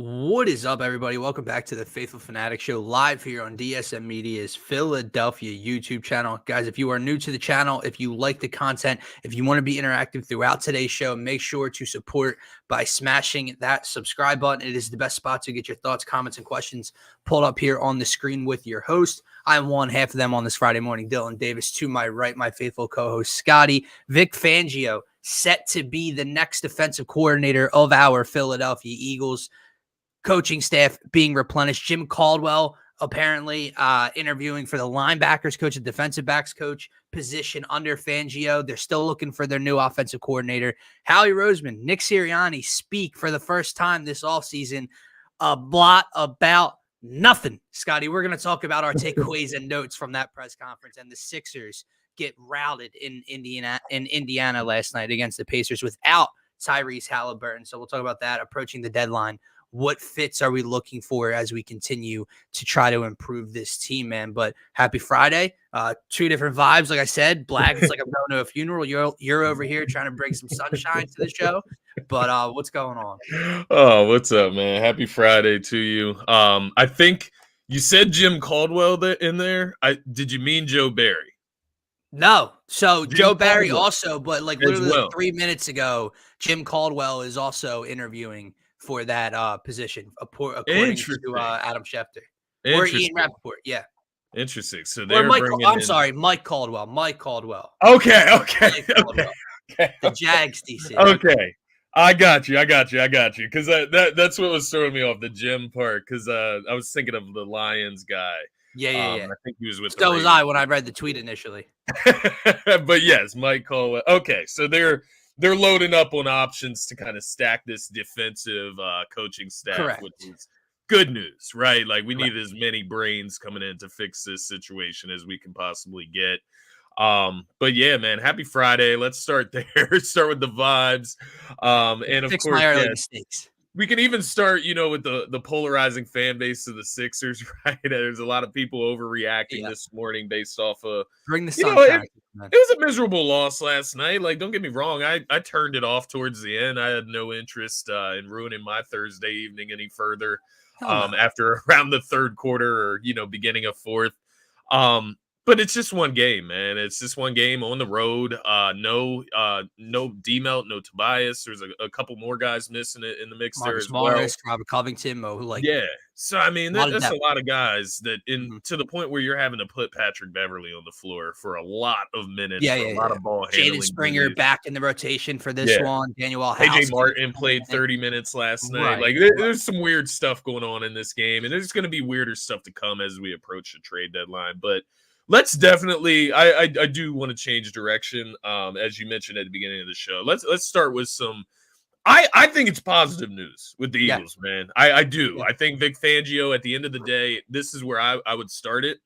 What is up, everybody? Welcome back to the Phaithful Phanatics show live here on DSM-Media's Philadelphia YouTube channel. Guys, if you are new to the channel, if you like the content, if you want to be interactive throughout today's show, make sure to support by smashing that subscribe button. It is the best spot to get your thoughts, comments, and questions pulled up here on the screen with your host. I'm one half of them on this Friday morning, Dylan Davis. To my right, my faithful co-host, Scotty. Vic Fangio, set to be the next defensive coordinator of our Philadelphia Eagles. Coaching staff being replenished. Jim Caldwell apparently interviewing for the linebackers coach and defensive backs coach position under Fangio. They're still looking for their new offensive coordinator. Howie Roseman, Nick Sirianni speak for the first time this offseason. A lot about nothing. Scotty, we're going to talk about our takeaways and notes from that press conference, and the Sixers get routed in Indiana last night against the Pacers without Tyrese Halliburton. So we'll talk about that approaching the deadline. What fits are we looking for as we continue to try to improve this team, man? But happy Friday. Two different vibes. Like I said, Black, it's like I'm going to a funeral. You're over here trying to bring some sunshine to the show. But what's going on? Oh, what's up, man? Happy Friday to you. I think you said Jim Caldwell in there. Did you mean Joe Barry? No. So Jim Joe Barry Caldwell also, but like literally well. 3 minutes ago, Jim Caldwell is also interviewing for that position, according to Adam Schefter or Ian Rappaport. Yeah. Interesting. So they're Mike Caldwell. Mike Caldwell. Okay. The Jags DC. Okay. I got you. Because that's what was throwing me off, the Jim part, because I was thinking of the Lions guy. Yeah. I think he was with So was I when I read the tweet initially. But yes, Mike Caldwell. Okay, so they're loading up on options to kind of stack this defensive coaching staff. Correct. Which is good news, right? Like we need as many brains coming in to fix this situation as we can possibly get. But yeah, man, happy Friday. Let's start there. Start with the vibes. And of course, mistakes. We can even start, with the polarizing fan base of the Sixers, right? There's a lot of people overreacting this morning based off of bring the sunshine. It was a miserable loss last night. Like, don't get me wrong, I turned it off towards the end. I had no interest in ruining my Thursday evening any further after around the third quarter or beginning of fourth. But it's just one game, man. It's just one game on the road. No D-Melt, no Tobias. There's a couple more guys missing it in the mix there as well. Robert Covington, yeah. So I mean, that's a lot of guys that to the point where you're having to put Patrick Beverly on the floor for a lot of minutes. A lot of ball handling. Jaden Springer back in the rotation for this one. Daniel AJ Martin played 30 minutes last night. Like there's some weird stuff going on in this game, and there's going to be weirder stuff to come as we approach the trade deadline. But let's definitely. I do want to change direction, as you mentioned at the beginning of the show. Let's start with some. I think it's positive news with the Eagles, man. I do. Yeah. I think Vic Fangio, at the end of the day, this is where I would start it.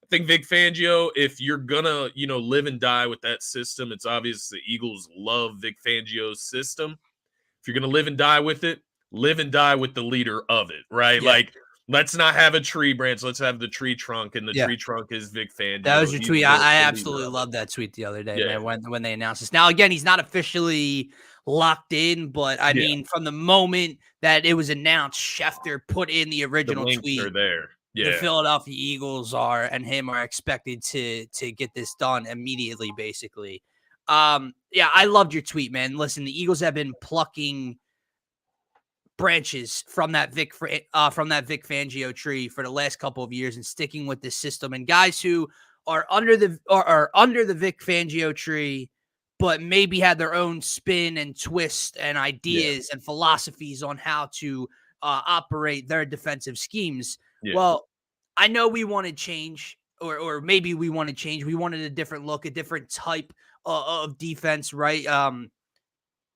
I think Vic Fangio, if you're gonna live and die with that system, it's obvious the Eagles love Vic Fangio's system. If you're gonna live and die with it, live and die with the leader of it, right? Yeah. Like, let's not have a tree branch. Let's have the tree trunk, and the tree trunk is Vic Fangio. That was your tweet. I absolutely loved that tweet the other day, man, when they announced this. Now, again, he's not officially locked in, but I mean, from the moment that it was announced, Schefter put in the original tweet. Are there. Yeah. The Philadelphia Eagles are expected to get this done immediately, basically. I loved your tweet, man. Listen, the Eagles have been plucking branches from that Vic Fangio tree for the last couple of years and sticking with this system, and guys who are under the Vic Fangio tree, but maybe had their own spin and twist and ideas and philosophies on how to operate their defensive schemes. Yeah. Well, I know we wanted change, or maybe we wanted change. We wanted a different look, a different type of defense, right?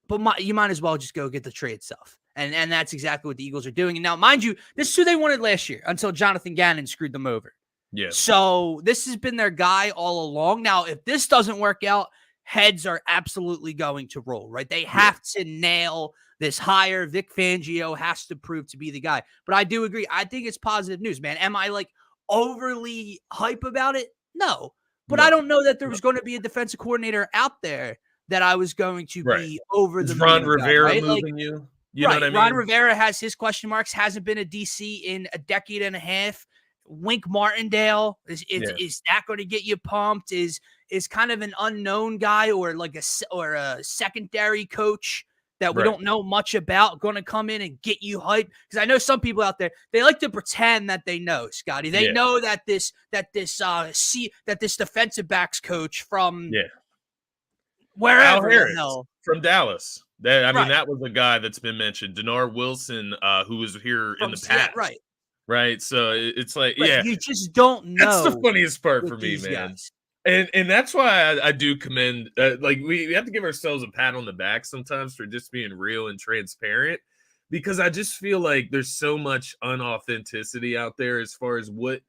But you might as well just go get the trade stuff. And that's exactly what the Eagles are doing. And now, mind you, this is who they wanted last year until Jonathan Gannon screwed them over. Yeah. So this has been their guy all along. Now, if this doesn't work out, heads are absolutely going to roll, right? They have to nail this hire. Vic Fangio has to prove to be the guy. But I do agree. I think it's positive news, man. Am I like overly hype about it? No. But I don't know that there was going to be a defensive coordinator out there that I was going to be over the Ron Rivera guy, right? moving you. You know what I mean? Ron Rivera has his question marks, hasn't been a DC in a decade and a half. Wink Martindale, is that going to get you pumped? Is kind of an unknown guy or like a secondary coach that we don't know much about going to come in and get you hyped? Because I know some people out there, they like to pretend that they know, Scotty. They know that this defensive backs coach from wherever the hell, from Dallas. That was a guy that's been mentioned. Denard Wilson, who was here in the past, right. So it's like, you just don't know. That's the funniest part for me, man. Guys. And that's why I do commend, like we have to give ourselves a pat on the back sometimes for just being real and transparent, because I just feel like there's so much unauthenticity out there as far as what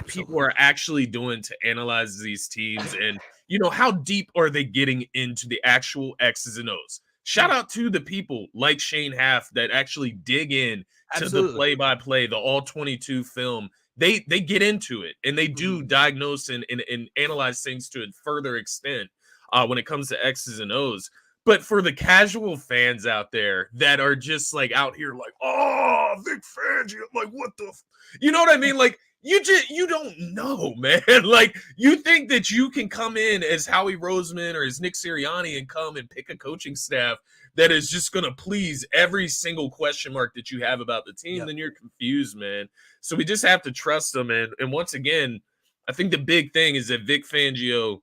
people are actually doing to analyze these teams, and how deep are they getting into the actual X's and O's. Shout out to the people like Shane Haff that actually dig in to the play-by-play, the all 22 film. They get into it, and they do diagnose and analyze things to a further extent when it comes to X's and O's. But for the casual fans out there that are just like out here like, oh, Vic Fangio, like what the, you know what I mean? Like you don't know, man. Like you think that you can come in as Howie Roseman or as Nick Sirianni and come and pick a coaching staff that is just going to please every single question mark that you have about the team, then you're confused, man. So we just have to trust them. And once again, I think the big thing is that Vic Fangio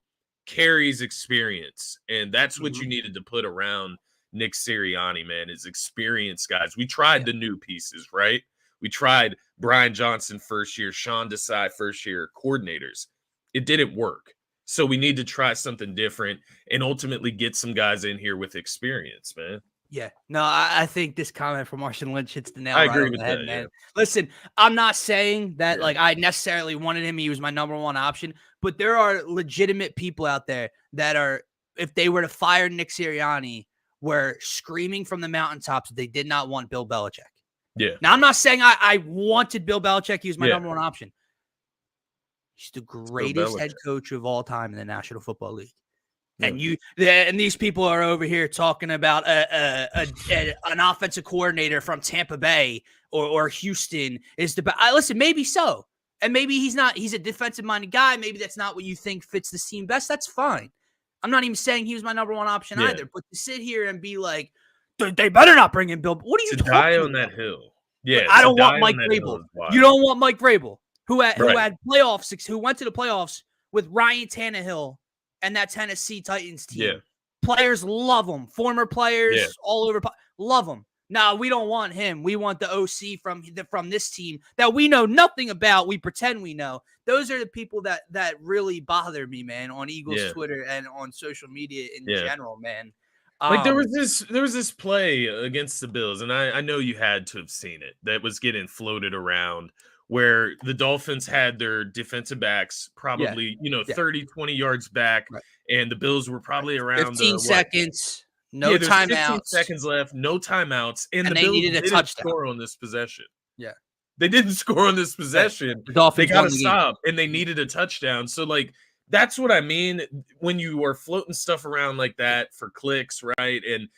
carries experience, and that's what you needed to put around Nick Sirianni, man, is experience, guys. We tried the new pieces, right? We tried Brian Johnson first year, Sean Desai first year coordinators. It didn't work. So we need to try something different and ultimately get some guys in here with experience, man. Yeah. No, I think this comment from Marshawn Lynch hits the nail I right agree on with the head, that, man. Listen, I'm not saying that like I necessarily wanted him. He was my number one option, but there are legitimate people out there that are, if they were to fire Nick Sirianni, were screaming from the mountaintops that they did not want Bill Belichick. Yeah. Now, I'm not saying I wanted Bill Belichick. He was my number one option. He's the greatest head coach of all time in the National Football League. And these people are over here talking about an offensive coordinator from Tampa Bay or Houston is the best. Listen, maybe so. And maybe he's not. He's a defensive-minded guy. Maybe that's not what you think fits the team best. That's fine. I'm not even saying he was my number one option either. But to sit here and be like, they better not bring in Bill. What are you talking die on about? that hill. Yeah, I don't want Mike Vrabel. You don't want Mike Vrabel, who had playoffs, who went to the playoffs with Ryan Tannehill and that Tennessee Titans team. Yeah. Players love him. Former players all over love him. No, we don't want him. We want the OC from this team that we know nothing about. We pretend we know. Those are the people that really bother me, man, on Eagles Twitter and on social media in general, man. Like there was this play against the Bills, and I know you had to have seen it, that was getting floated around where the Dolphins had their defensive backs probably, 30, 20 yards back, and the Bills were probably around 15 seconds, no timeouts. 15 seconds left, no timeouts, and the they Bills needed a didn't touchdown. score on this possession. Yeah. They didn't score on this possession. The Dolphins they got to stop, and they needed a touchdown. So, like, that's what I mean when you are floating stuff around like that for clicks, right? And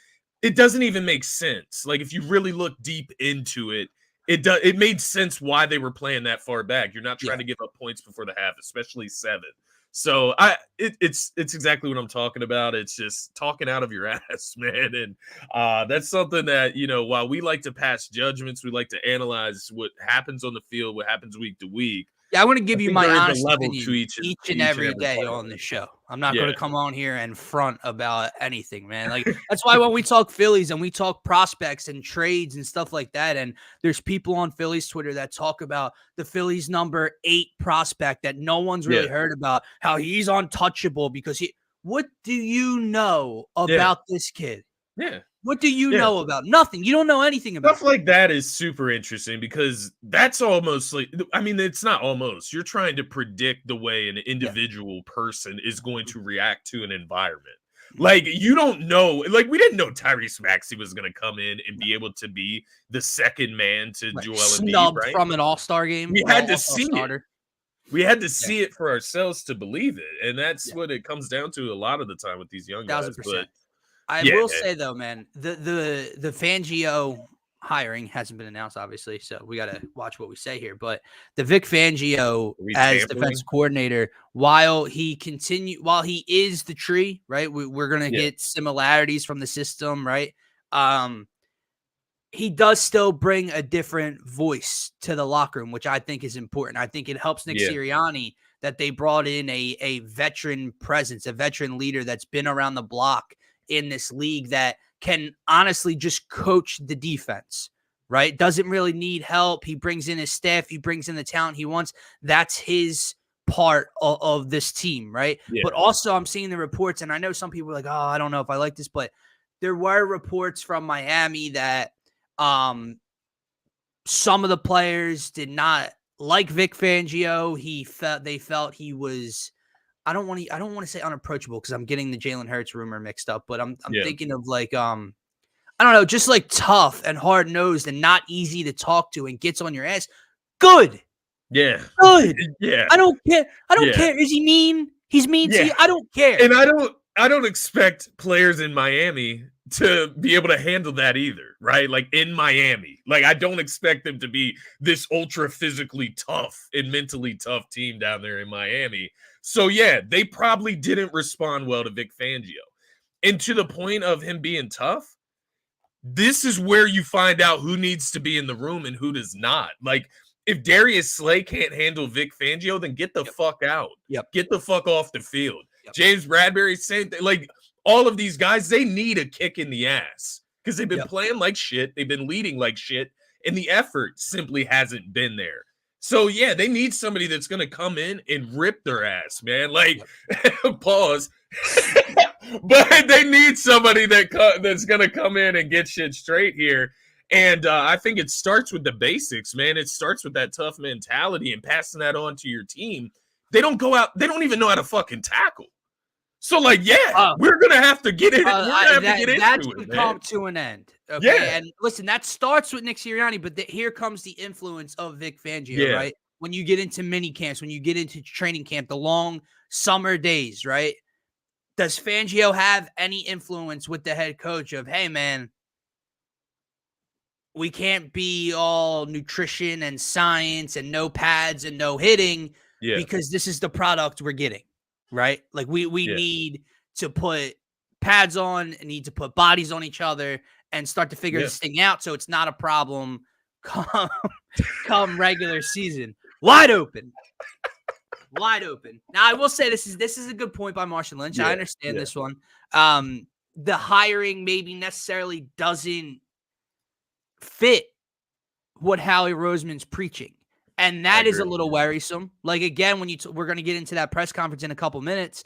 it doesn't even make sense. Like, if you really look deep into it, it made sense why they were playing that far back. You're not trying to give up points before the half, especially 7. So it's exactly what I'm talking about. It's just talking out of your ass, man. And that's something that, while we like to pass judgments, we like to analyze what happens on the field, what happens week to week. Yeah, I want to give you my honest opinion to each and every day on the show. I'm not going to come on here and front about anything, man. Like that's why when we talk Phillies and we talk prospects and trades and stuff like that, and there's people on Phillies Twitter that talk about the Phillies number 8 prospect that no one's really heard about, how he's untouchable because what do you know about this kid? Yeah. What do you know about? Nothing. You don't know anything about stuff like that. Is super interesting because that's almost like, it's not almost. You're trying to predict the way an individual person is going to react to an environment. Like, you don't know. Like, we didn't know Tyrese Maxey was going to come in and be able to be the second man to Joel Embiid, right? From an all-star game. We had to see it. We had to see it for ourselves to believe it. And that's what it comes down to a lot of the time with these young guys. 1,000%. I will say though, man, the Fangio hiring hasn't been announced, obviously, so we got to watch what we say here. But the Vic Fangio as defense coordinator, while he is the tree, right? We're gonna get similarities from the system, right? He does still bring a different voice to the locker room, which I think is important. I think it helps Nick Sirianni that they brought in a veteran presence, a veteran leader that's been around the block in this league that can honestly just coach the defense, right? Doesn't really need help. He brings in his staff. He brings in the talent he wants. That's his part of this team, right? But also I'm seeing the reports, and I know some people are like, oh, I don't know if I like this, but there were reports from Miami that some of the players did not like Vic Fangio. They felt he was, I don't want to say unapproachable because I'm getting the Jalen Hurts rumor mixed up, but I'm thinking of like I don't know, just like tough and hard nosed and not easy to talk to and gets on your ass. Good. Yeah. Good. Yeah. I don't care. I don't care. Is he mean? He's mean to you. I don't care. And I don't expect players in Miami to be able to handle that either, right? Like in Miami, like I don't expect them to be this ultra physically tough and mentally tough team down there in Miami. So yeah, they probably didn't respond well to Vic Fangio. And to the point of him being tough, this is where you find out who needs to be in the room and who does not. Like if Darius Slay can't handle Vic Fangio, then get the fuck out. Get the fuck off the field. James Bradbury, same thing. Like all of these guys, they need a kick in the ass because they've been playing like shit. They've been leading like shit, and the effort simply hasn't been there. So, yeah, they need somebody that's going to come in and rip their ass, man. Like, pause. But they need somebody that's going to come in and get shit straight here. And I think it starts with the basics, man. It starts with that tough mentality and passing that on to your team. They don't go out. They don't even know how to fucking tackle. So, like, we're going to have to get it. We're going to have to get into it, That's going to come to an end. Okay? Yeah. And listen, that starts with Nick Sirianni, but here comes the influence of Vic Fangio, right? When you get into mini camps, when you get into training camp, the long summer days, right? Does Fangio have any influence with the head coach of, hey, man, we can't be all nutrition and science and no pads and no hitting because this is the product we're getting. Right? Like we need to put pads on and need to put bodies on each other and start to figure this thing out. So it's not a problem come regular season. Wide open. Now I will say this is a good point by Marshawn Lynch. I understand this one. The hiring maybe necessarily doesn't fit what Howie Roseman's preaching. And that is a little worrisome. Like, again, when we're going to get into that press conference in a couple minutes,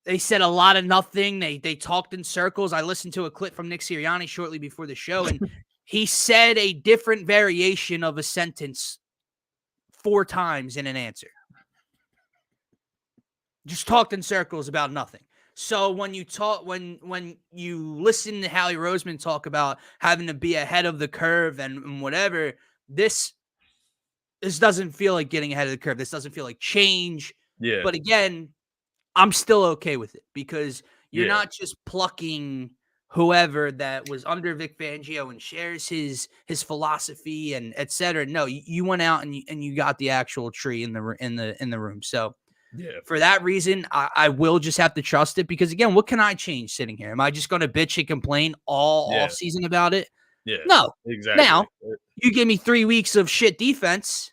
they said a lot of nothing. They talked in circles. I listened to a clip from Nick Sirianni shortly before the show, and he said a different variation of a sentence 4 times in an answer. Just talked in circles about nothing. So when you listen to Howie Roseman talk about having to be ahead of the curve and whatever, this doesn't feel like getting ahead of the curve. This doesn't feel like change. Yeah. But again, I'm still okay with it because you're not just plucking whoever that was under Vic Fangio and shares his philosophy and et cetera. No, you went out and you got the actual tree in the room. So for that reason, I will just have to trust it because again, what can I change sitting here? Am I just going to bitch and complain all off season about it? Yeah, no, exactly. Now you give me 3 weeks of shit defense,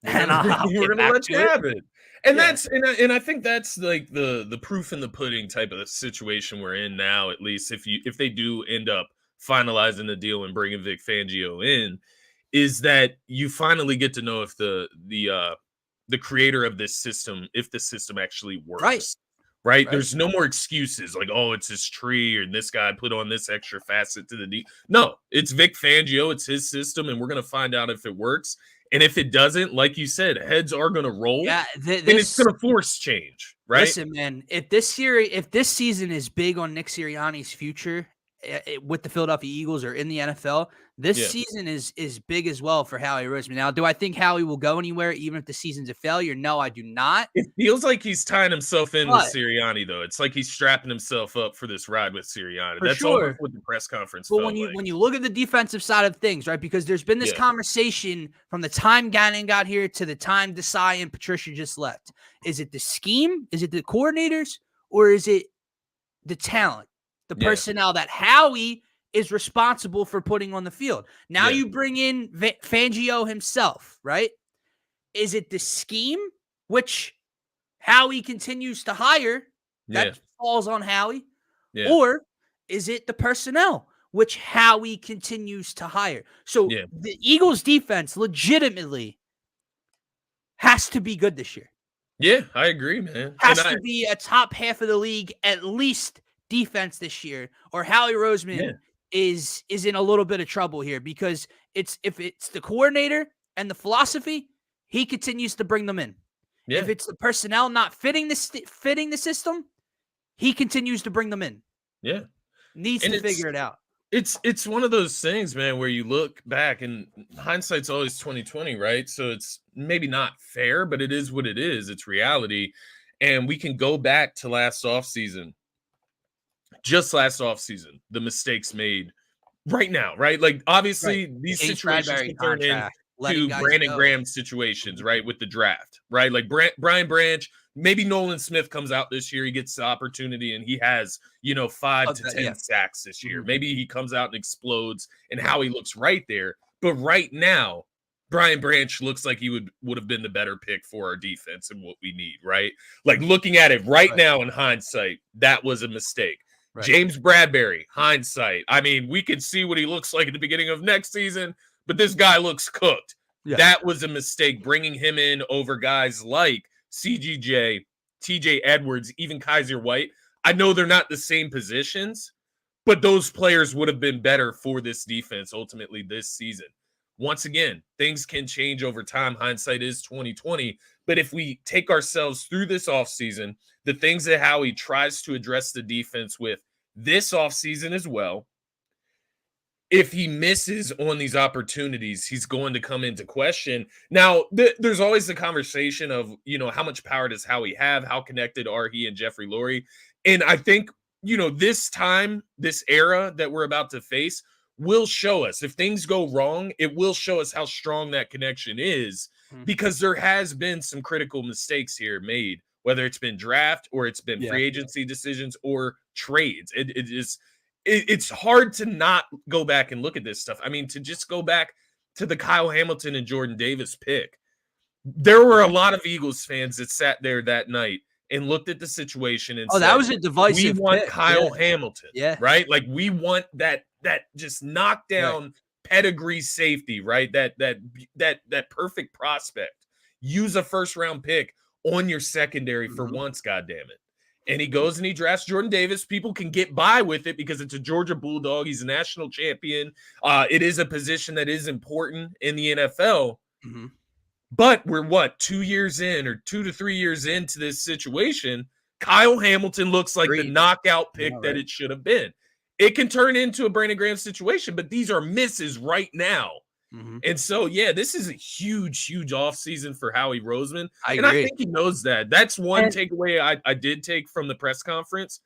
and we're gonna let you have it. And and I think that's like the proof in the pudding type of situation we're in now. At least if they do end up finalizing the deal and bringing Vic Fangio in, is that you finally get to know if the creator of this system, if the system actually works. Right? There's no more excuses like, oh, it's his tree or this guy put on this extra facet to the D. No, it's Vic Fangio. It's his system, and we're going to find out if it works. And if it doesn't, like you said, heads are going to roll. Yeah, and it's going to force change, right? Listen, man, if this season is big on Nick Sirianni's future with the Philadelphia Eagles or in the NFL, This season is big as well for Howie Roseman. Now, do I think Howie will go anywhere even if the season's a failure? No, I do not. It feels like he's tying himself in with Sirianni, though. It's like he's strapping himself up for this ride with Sirianni. That's almost what the press conference felt like. When you look at the defensive side of things, right, because there's been this conversation from the time Gannon got here to the time Desai and Patricia just left. Is it the scheme? Is it the coordinators? Or is it the talent, the personnel that Howie is responsible for putting on the field? Now you bring in Fangio himself, right? Is it the scheme, which Howie continues to hire? That falls on Howie. Or is it the personnel, which Howie continues to hire? So the Eagles defense legitimately has to be good this year. Yeah, I agree, man. Has to be a top half of the league, at least defense this year, or Howie Roseman is in a little bit of trouble here, because if it's the coordinator and the philosophy, he continues to bring them in. Yeah. If it's the personnel not fitting the system, he continues to bring them in. Yeah. Needs to figure it out. It's one of those things, man, where you look back and hindsight's always 2020, right? So it's maybe not fair, but it is what it is. It's reality. And we can go back to last offseason, the mistakes made right now, right? Like, obviously, these situations can turn into Brandon Graham situations, right? With the draft, right? Like Brian Branch, maybe Nolan Smith comes out this year, he gets the opportunity and he has, 5 to 10 sacks this year. Maybe he comes out and explodes and Howie looks right there. But right now, Brian Branch looks like he would have been the better pick for our defense and what we need, right? Like, looking at it right now in hindsight, that was a mistake. Right. James Bradbury, hindsight. I mean, we could see what he looks like at the beginning of next season, but this guy looks cooked. Yeah. That was a mistake, bringing him in over guys like CGJ, TJ Edwards, even Kaiser White. I know they're not the same positions, but those players would have been better for this defense ultimately this season. Once again, things can change over time. Hindsight is 2020. But if we take ourselves through this offseason, the things that Howie tries to address the defense with this offseason as well, if he misses on these opportunities, he's going to come into question. Now, there's always the conversation of, how much power does Howie have? How connected are he and Jeffrey Lurie? And I think, this time, this era that we're about to face will show us. If things go wrong, it will show us how strong that connection is, because there has been some critical mistakes here made, whether it's been draft or it's been free agency decisions or trades. It's hard to not go back and look at this stuff. I mean, to just go back to the Kyle Hamilton and Jordan Davis pick, there were a lot of Eagles fans that sat there that night and looked at the situation and said, that was a divisive we want pick. Kyle Hamilton, right? Like, we want that just knockdown pedigree safety, right? That perfect prospect. Use a first round pick on your secondary for once, goddammit. And he goes and he drafts Jordan Davis. People can get by with it because it's a Georgia Bulldog. He's a national champion. It is a position that is important in the NFL. But we're 2 years in, or 2 to 3 years into this situation? Kyle Hamilton looks like the knockout pick that it should have been. It can turn into a Brandon Graham situation, but these are misses right now. And so, this is a huge, huge offseason for Howie Roseman. I think he knows that. That's one takeaway I did take from the press conference.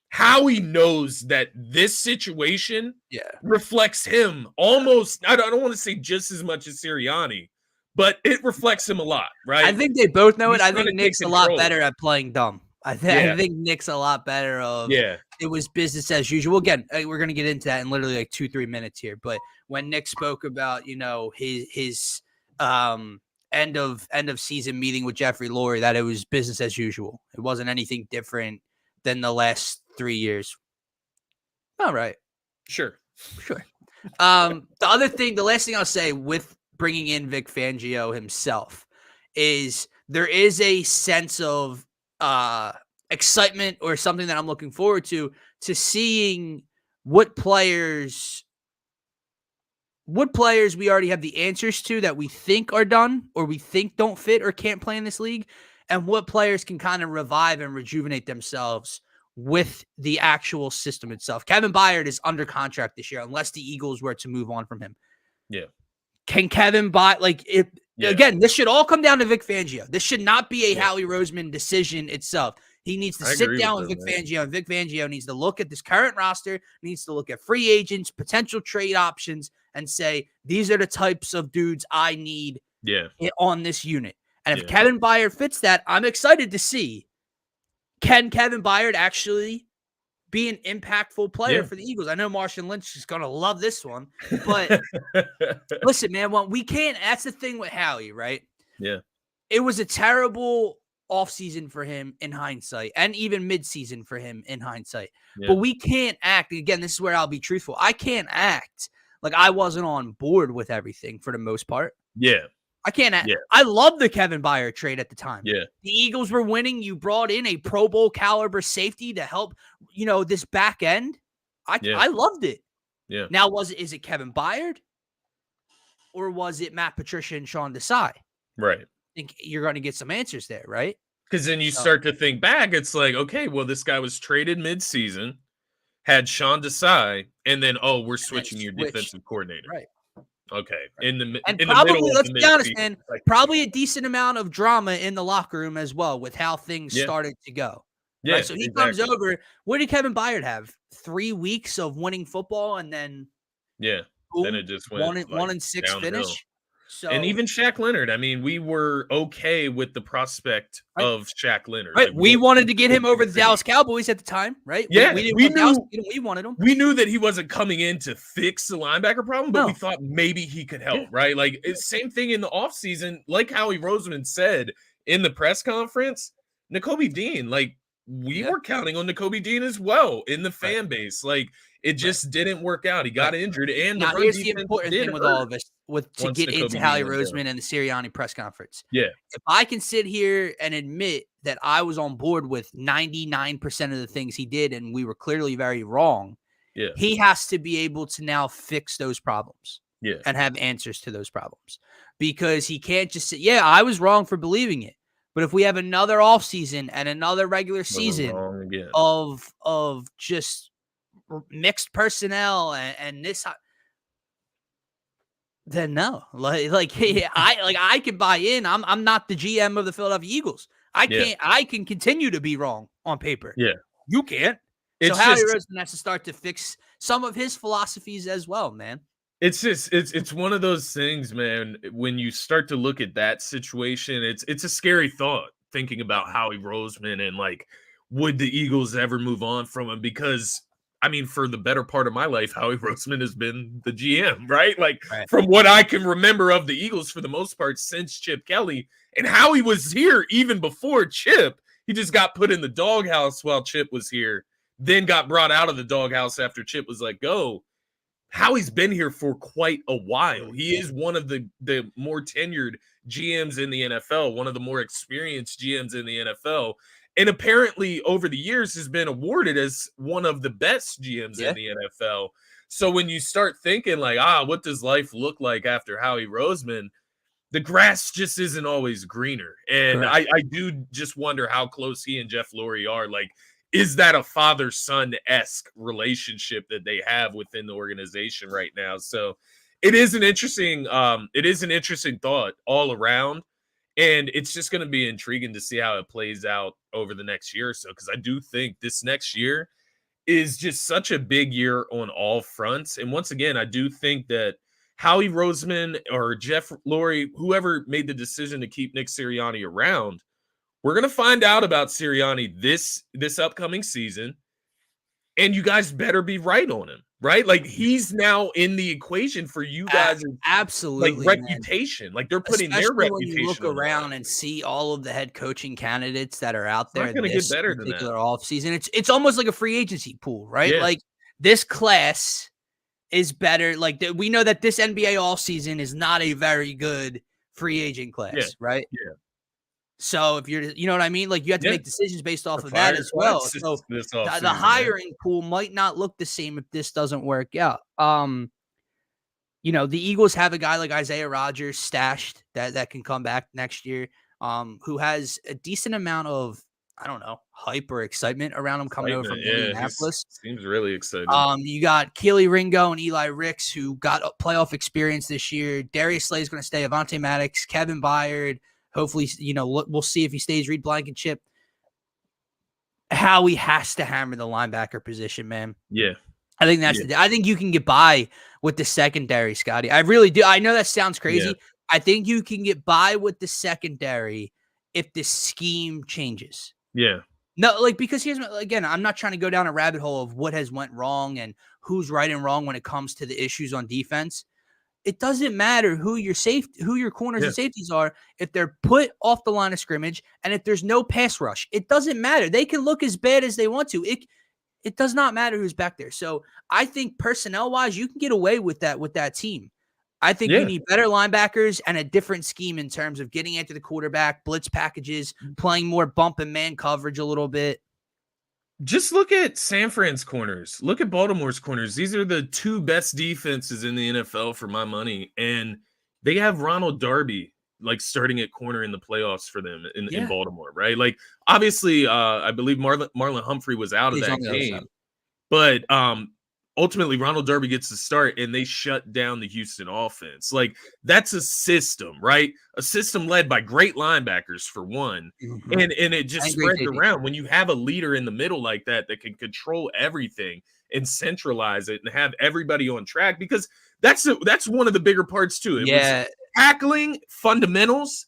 Howie knows that this situation reflects him almost, I don't want to say just as much as Sirianni, but it reflects him a lot, right? I think they both know it. I think Nick's a lot better at playing dumb. I think Nick's a lot better of it was business as usual. Again, we're going to get into that in literally like 2-3 minutes here. But when Nick spoke about, his end of season meeting with Jeffrey Lurie, that it was business as usual. It wasn't anything different than the last 3 years. All right. Sure. The last thing I'll say with bringing in Vic Fangio himself is there is a sense of excitement, or something that I'm looking forward to seeing what players we already have the answers to that we think are done, or we think don't fit or can't play in this league, and what players can kind of revive and rejuvenate themselves with the actual system itself. Kevin Byard is under contract this year unless the Eagles were to move on from him. Yeah. Can Kevin again, this should all come down to Vic Fangio. This should not be a Howie Roseman decision itself. He needs to sit down with Vic Fangio, and Vic Fangio needs to look at this current roster, needs to look at free agents, potential trade options, and say, these are the types of dudes I need on this unit. And if Kevin Byard fits that, I'm excited to see, can Kevin Byard actually be an impactful player for the Eagles? I know Marshawn Lynch is going to love this one, but listen, man, we can't. That's the thing with Howie, right? Yeah. It was a terrible offseason for him in hindsight, and even midseason for him in hindsight. Yeah. But we can't act. Again, this is where I'll be truthful. I can't act like I wasn't on board with everything for the most part. Yeah. I can't. I love the Kevin Byard trade at the time. Yeah. The Eagles were winning. You brought in a Pro Bowl caliber safety to help, this back end. I loved it. Yeah. Now, is it Kevin Byard or was it Matt Patricia and Sean Desai? Right. I think you're going to get some answers there, right? Because then you start to think back. It's like, okay, well, this guy was traded midseason, had Sean Desai, and then, we're switching your defensive coordinator. Right. Okay. Right. Probably, let's be honest, man, probably a decent amount of drama in the locker room as well with how things started to go. Yeah. Right? So he comes over. What did Kevin Byard have? 3 weeks of winning football, and then boom, then it just went 1-6 downhill. finish. So, and even Shaq Leonard. I mean, we were okay with the prospect of Shaq Leonard. Right. We wanted to get him over the Dallas Cowboys at the time, right? Yeah. We wanted him. We knew that he wasn't coming in to fix the linebacker problem, but we thought maybe he could help, right? Like, same thing in the offseason. Like Howie Roseman said in the press conference, Nakobe Dean, like, we were counting on Nakobe Dean as well in the fan base. Like, it just didn't work out. He got injured. And now, here's the important thing with all of this, to get into Howie Roseman and the Sirianni press conference. Yeah. If I can sit here and admit that I was on board with 99% of the things he did and we were clearly very wrong, he has to be able to now fix those problems and have answers to those problems. Because he can't just say, I was wrong for believing it. But if we have another offseason and another regular season of just mixed personnel and this, then no, I can buy in. I'm not the GM of the Philadelphia Eagles. I can continue to be wrong on paper. Yeah, you can't. So Howie Roseman has to start to fix some of his philosophies as well, man. It's one of those things, man. When you start to look at that situation, it's a scary thought thinking about Howie Roseman and like, would the Eagles ever move on from him? Because I mean, for the better part of my life, Howie Roseman has been the GM, right? Like from what I can remember of the Eagles for the most part since Chip Kelly, and Howie was here even before Chip. He just got put in the doghouse while Chip was here, then got brought out of the doghouse after Chip was let go. Howie's been here for quite a while. He is one of the more tenured GMs in the NFL, one of the more experienced GMs in the NFL, and apparently over the years has been awarded as one of the best GMs in the NFL. So when you start thinking like, what does life look like after Howie Roseman? The grass just isn't always greener. And I do just wonder how close he and Jeff Lurie are. Like, is that a father-son-esque relationship that they have within the organization right now? So it is an interesting thought all around. And it's just going to be intriguing to see how it plays out over the next year or so, because I do think this next year is just such a big year on all fronts. And once again, I do think that Howie Roseman or Jeff Lurie, whoever made the decision to keep Nick Sirianni around, we're going to find out about Sirianni this upcoming season, and you guys better be right on him, right? Like, he's now in the equation for you guys. Absolutely, like reputation. Like, they're putting their reputation. When you look around and see all of the head coaching candidates that are out there, it's going to get better than that. Offseason, it's almost like a free agency pool, right? Yeah. Like, this class is better. Like, we know that this NBA offseason is not a very good free agent class, right? Yeah. So if you know what I mean? Like, you have to make decisions based off of that as well. So the hiring pool might not look the same if this doesn't work out. The Eagles have a guy like Isaiah Rodgers stashed that can come back next year, who has a decent amount of I don't know, hype or excitement around him coming over from Yeah, he Indianapolis. seems really excited. You got Keely Ringo and Eli Ricks, who got a playoff experience this year. Darius Slay is going to stay. Avonte Maddox, Kevin Byard. Hopefully, we'll see if he stays. Reed Blankenship. Howie has to hammer the linebacker position, man. Yeah. I think I think you can get by with the secondary, Scotty. I really do. I know that sounds crazy. Yeah. I think you can get by with the secondary if the scheme changes. Yeah. No, because again, I'm not trying to go down a rabbit hole of what has went wrong and who's right and wrong when it comes to the issues on defense. It doesn't matter who your corners and safeties are if they're put off the line of scrimmage and if there's no pass rush. It doesn't matter. They can look as bad as they want to. It does not matter who's back there. So I think personnel-wise, you can get away with that team. I think you need better linebackers and a different scheme in terms of getting after the quarterback, blitz packages, playing more bump and man coverage a little bit. Just look at San Fran's corners. Look at Baltimore's corners. These are the two best defenses in the NFL for my money. And they have Ronald Darby starting at corner in the playoffs for them in Baltimore, right? Obviously, I believe Marlon Humphrey was out of that game. But ultimately, Ronald Darby gets the start, and they shut down the Houston offense. That's a system, right? A system led by great linebackers, for one. Mm-hmm. And it just spreads around. When you have a leader in the middle like that can control everything and centralize it and have everybody on track, because that's one of the bigger parts, too. It was tackling, fundamentals,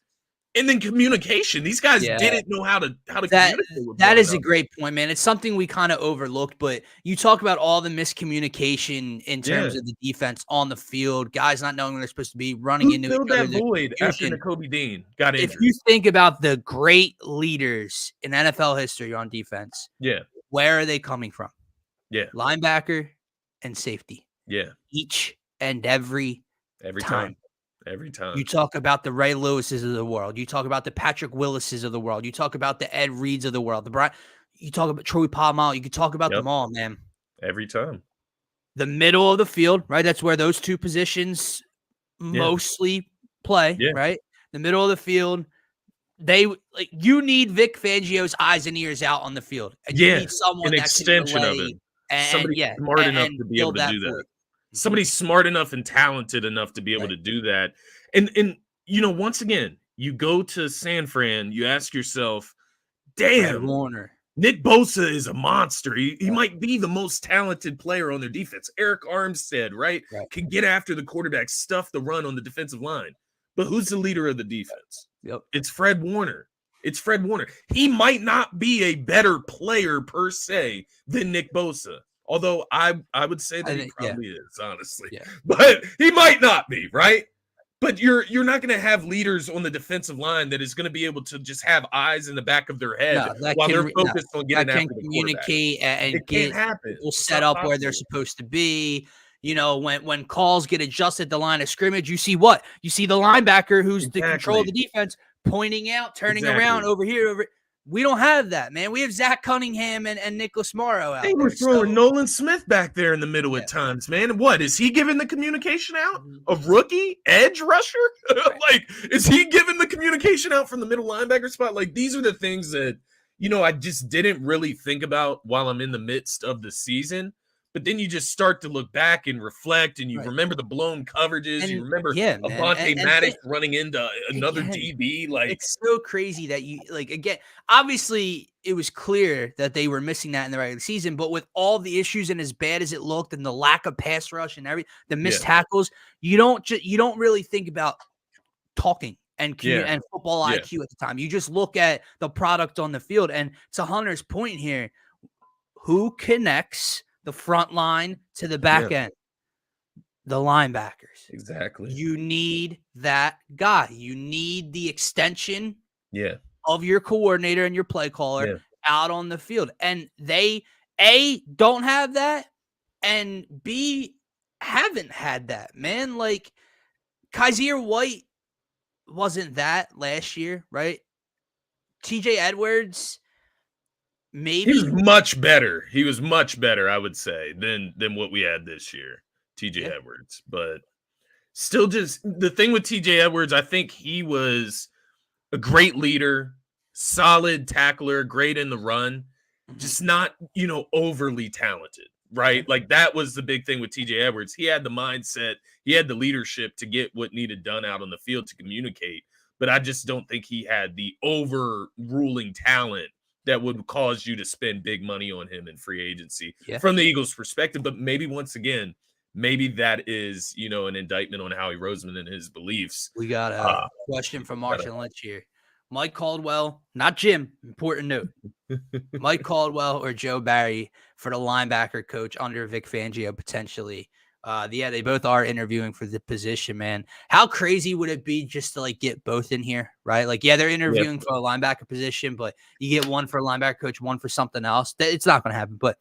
and then communication. These guys didn't know how to communicate with that is a great point, man. It's something we kind of overlooked, but you talk about all the miscommunication in terms of the defense on the field, guys not knowing where they're supposed to be, running into each other. That void after Nakobe Dean got injured. If you think about the great leaders in NFL history on defense, where are they coming from? Linebacker and safety. Each and every time. Every time. You talk about the Ray Lewises of the world. You talk about the Patrick Willises of the world. You talk about the Ed Reeds of the world. You talk about Troy Polamalu. You can talk about them all, man. Every time. The middle of the field, right? That's where those two positions mostly play, right? The middle of the field. You need Vic Fangio's eyes and ears out on the field. And you need someone an extension of it. Somebody smart enough to be able to do that. Somebody smart enough and talented enough to be able to do that. And once again, you go to San Fran, you ask yourself, damn, Warner. Nick Bosa is a monster. He might be the most talented player on their defense. Eric Armstead, right? Can get after the quarterback, stuff the run on the defensive line. But who's the leader of the defense? It's Fred Warner. He might not be a better player per se than Nick Bosa. Although I would say that he probably is, honestly. But he might not be, right? But you're not going to have leaders on the defensive line that is going to be able to just have eyes in the back of their head while they're focused on getting after the communicate and it can't happen. People set up where they're supposed to be. When calls get adjusted the line of scrimmage, you see what? You see the linebacker who's the control of the defense pointing out, turning around over here, We don't have that, man. We have Zach Cunningham and Nicholas Morrow out there. They were throwing Nolan Smith back there in the middle at times, man. What, is he giving the communication out? A rookie edge rusher? Is he giving the communication out from the middle linebacker spot? These are the things that, I just didn't really think about while I'm in the midst of the season. But then you just start to look back and reflect, and you remember the blown coverages. And you remember Avonte Maddox running into another DB. It's so crazy that again, obviously it was clear that they were missing that in the regular season, but with all the issues and as bad as it looked and the lack of pass rush and the missed tackles, you don't really think about talking and football IQ at the time. You just look at the product on the field. And to Hunter's point here, who connects the front line to the back end? The linebackers. Exactly. You need that guy. You need the extension of your coordinator and your play caller out on the field. And they, A, don't have that, and B, haven't had that, man. Kaiser White wasn't that last year, right? TJ Edwards, maybe. He was much better, I would say, than what we had this year, TJ Edwards. But still, just the thing with TJ Edwards, I think he was a great leader, solid tackler, great in the run, just not, overly talented, right? Yeah. Like that was the big thing with TJ Edwards. He had the mindset, he had the leadership to get what needed done out on the field to communicate. But I just don't think he had the overruling talent that would cause you to spend big money on him in free agency from the Eagles' perspective. But maybe once again, maybe that is, an indictment on Howie Roseman and his beliefs. We got a question from Marshall Lynch here. Mike Caldwell, not Jim, important note. Mike Caldwell or Joe Barry for the linebacker coach under Vic Fangio potentially. They both are interviewing for the position, man. How crazy would it be just to get both in here, right? They're interviewing for a linebacker position, but you get one for a linebacker coach, one for something else. It's not going to happen. But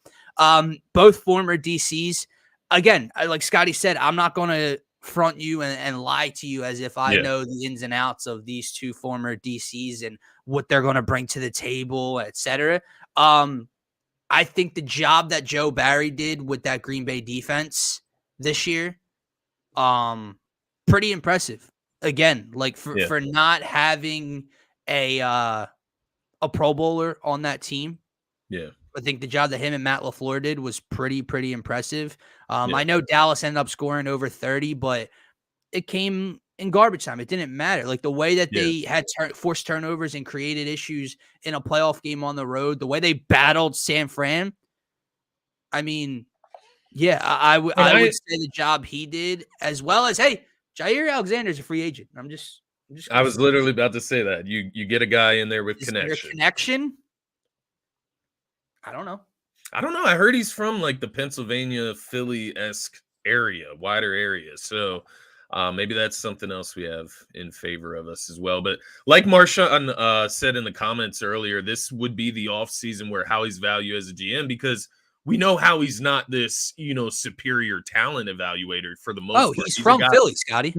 both former DCs. Again, like Scotty said, I'm not going to front you and lie to you as if I know the ins and outs of these two former DCs and what they're going to bring to the table, etc. I think the job that Joe Barry did with that Green Bay defense this year, pretty impressive. Again, for not having a Pro Bowler on that team. Yeah. I think the job that him and Matt LaFleur did was pretty impressive. I know Dallas ended up scoring over 30, but it came in garbage time. It didn't matter. The way that they had forced turnovers and created issues in a playoff game on the road, the way they battled San Fran. I mean, I would say the job he did, as well as, hey, Jair Alexander's a free agent. I was literally about to say that. You get a guy in there with connection. I don't know. I heard he's from the Pennsylvania, Philly-esque area, wider area. So maybe that's something else we have in favor of us as well. But like Marshawn said in the comments earlier, this would be the offseason where Howie's value as a GM, because we know Howie's not this, superior talent evaluator for the most part. He's from Philly, Scotty.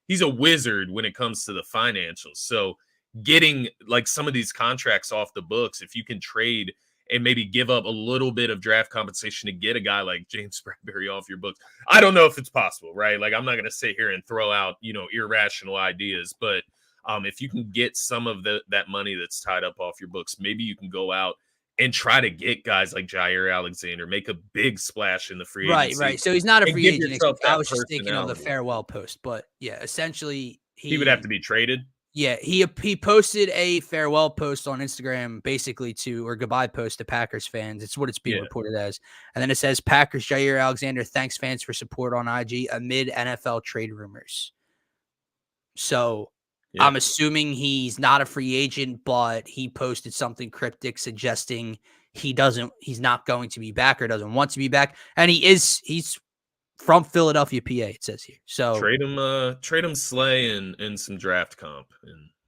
He's a wizard when it comes to the financials. So getting some of these contracts off the books, if you can trade and maybe give up a little bit of draft compensation to get a guy like James Bradbury off your books. I don't know if it's possible, right? I'm not going to sit here and throw out, irrational ideas, but if you can get some of that money that's tied up off your books, maybe you can go out and try to get guys like Jair Alexander, make a big splash in the free agency. Right. So he's not a free agent. I was just thinking of the farewell post, but essentially he would have to be traded. Yeah, he posted a farewell post on Instagram, basically or goodbye post to Packers fans. It's what it's being reported as. And then it says, Packers Jair Alexander thanks fans for support on IG amid NFL trade rumors. So I'm assuming he's not a free agent, but he posted something cryptic suggesting he's not going to be back or doesn't want to be back. And he's from Philadelphia, PA, it says here. So trade him Slay and some draft comp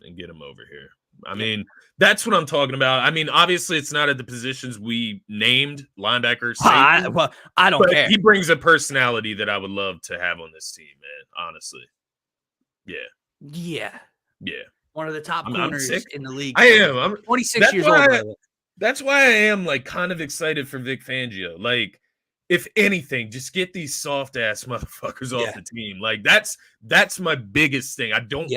and get him over here. I mean, that's what I'm talking about. I mean, obviously it's not at the positions we named, linebacker, safety. I don't care. He brings a personality that I would love to have on this team, man, honestly. Yeah. One of the top corners in the league. I am. I'm 26 years old. That's why I am kind of excited for Vic Fangio. If anything, just get these soft ass motherfuckers off the team. That's my biggest thing. I don't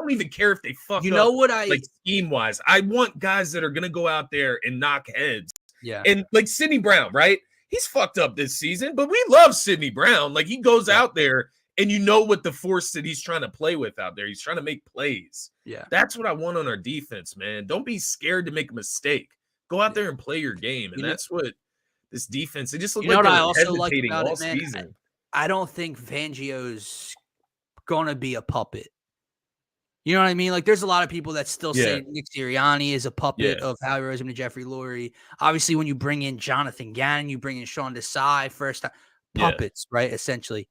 even care if they fuck up. Scheme wise, I want guys that are gonna go out there and knock heads. Yeah. And Sidney Brown, right? He's fucked up this season, but we love Sidney Brown. He goes out there and what the force that he's trying to play with out there. He's trying to make plays. Yeah. That's what I want on our defense, man. Don't be scared to make a mistake. Go out there and play your game. And that's what this defense, they just look like they're hesitating all season. I don't think Fangio's gonna be a puppet. You know what I mean? There's a lot of people that still say Nick Sirianni is a puppet of Howie Roseman and Jeffrey Lurie. Obviously, when you bring in Jonathan Gannon, you bring in Sean Desai first time. Puppets, right? Essentially.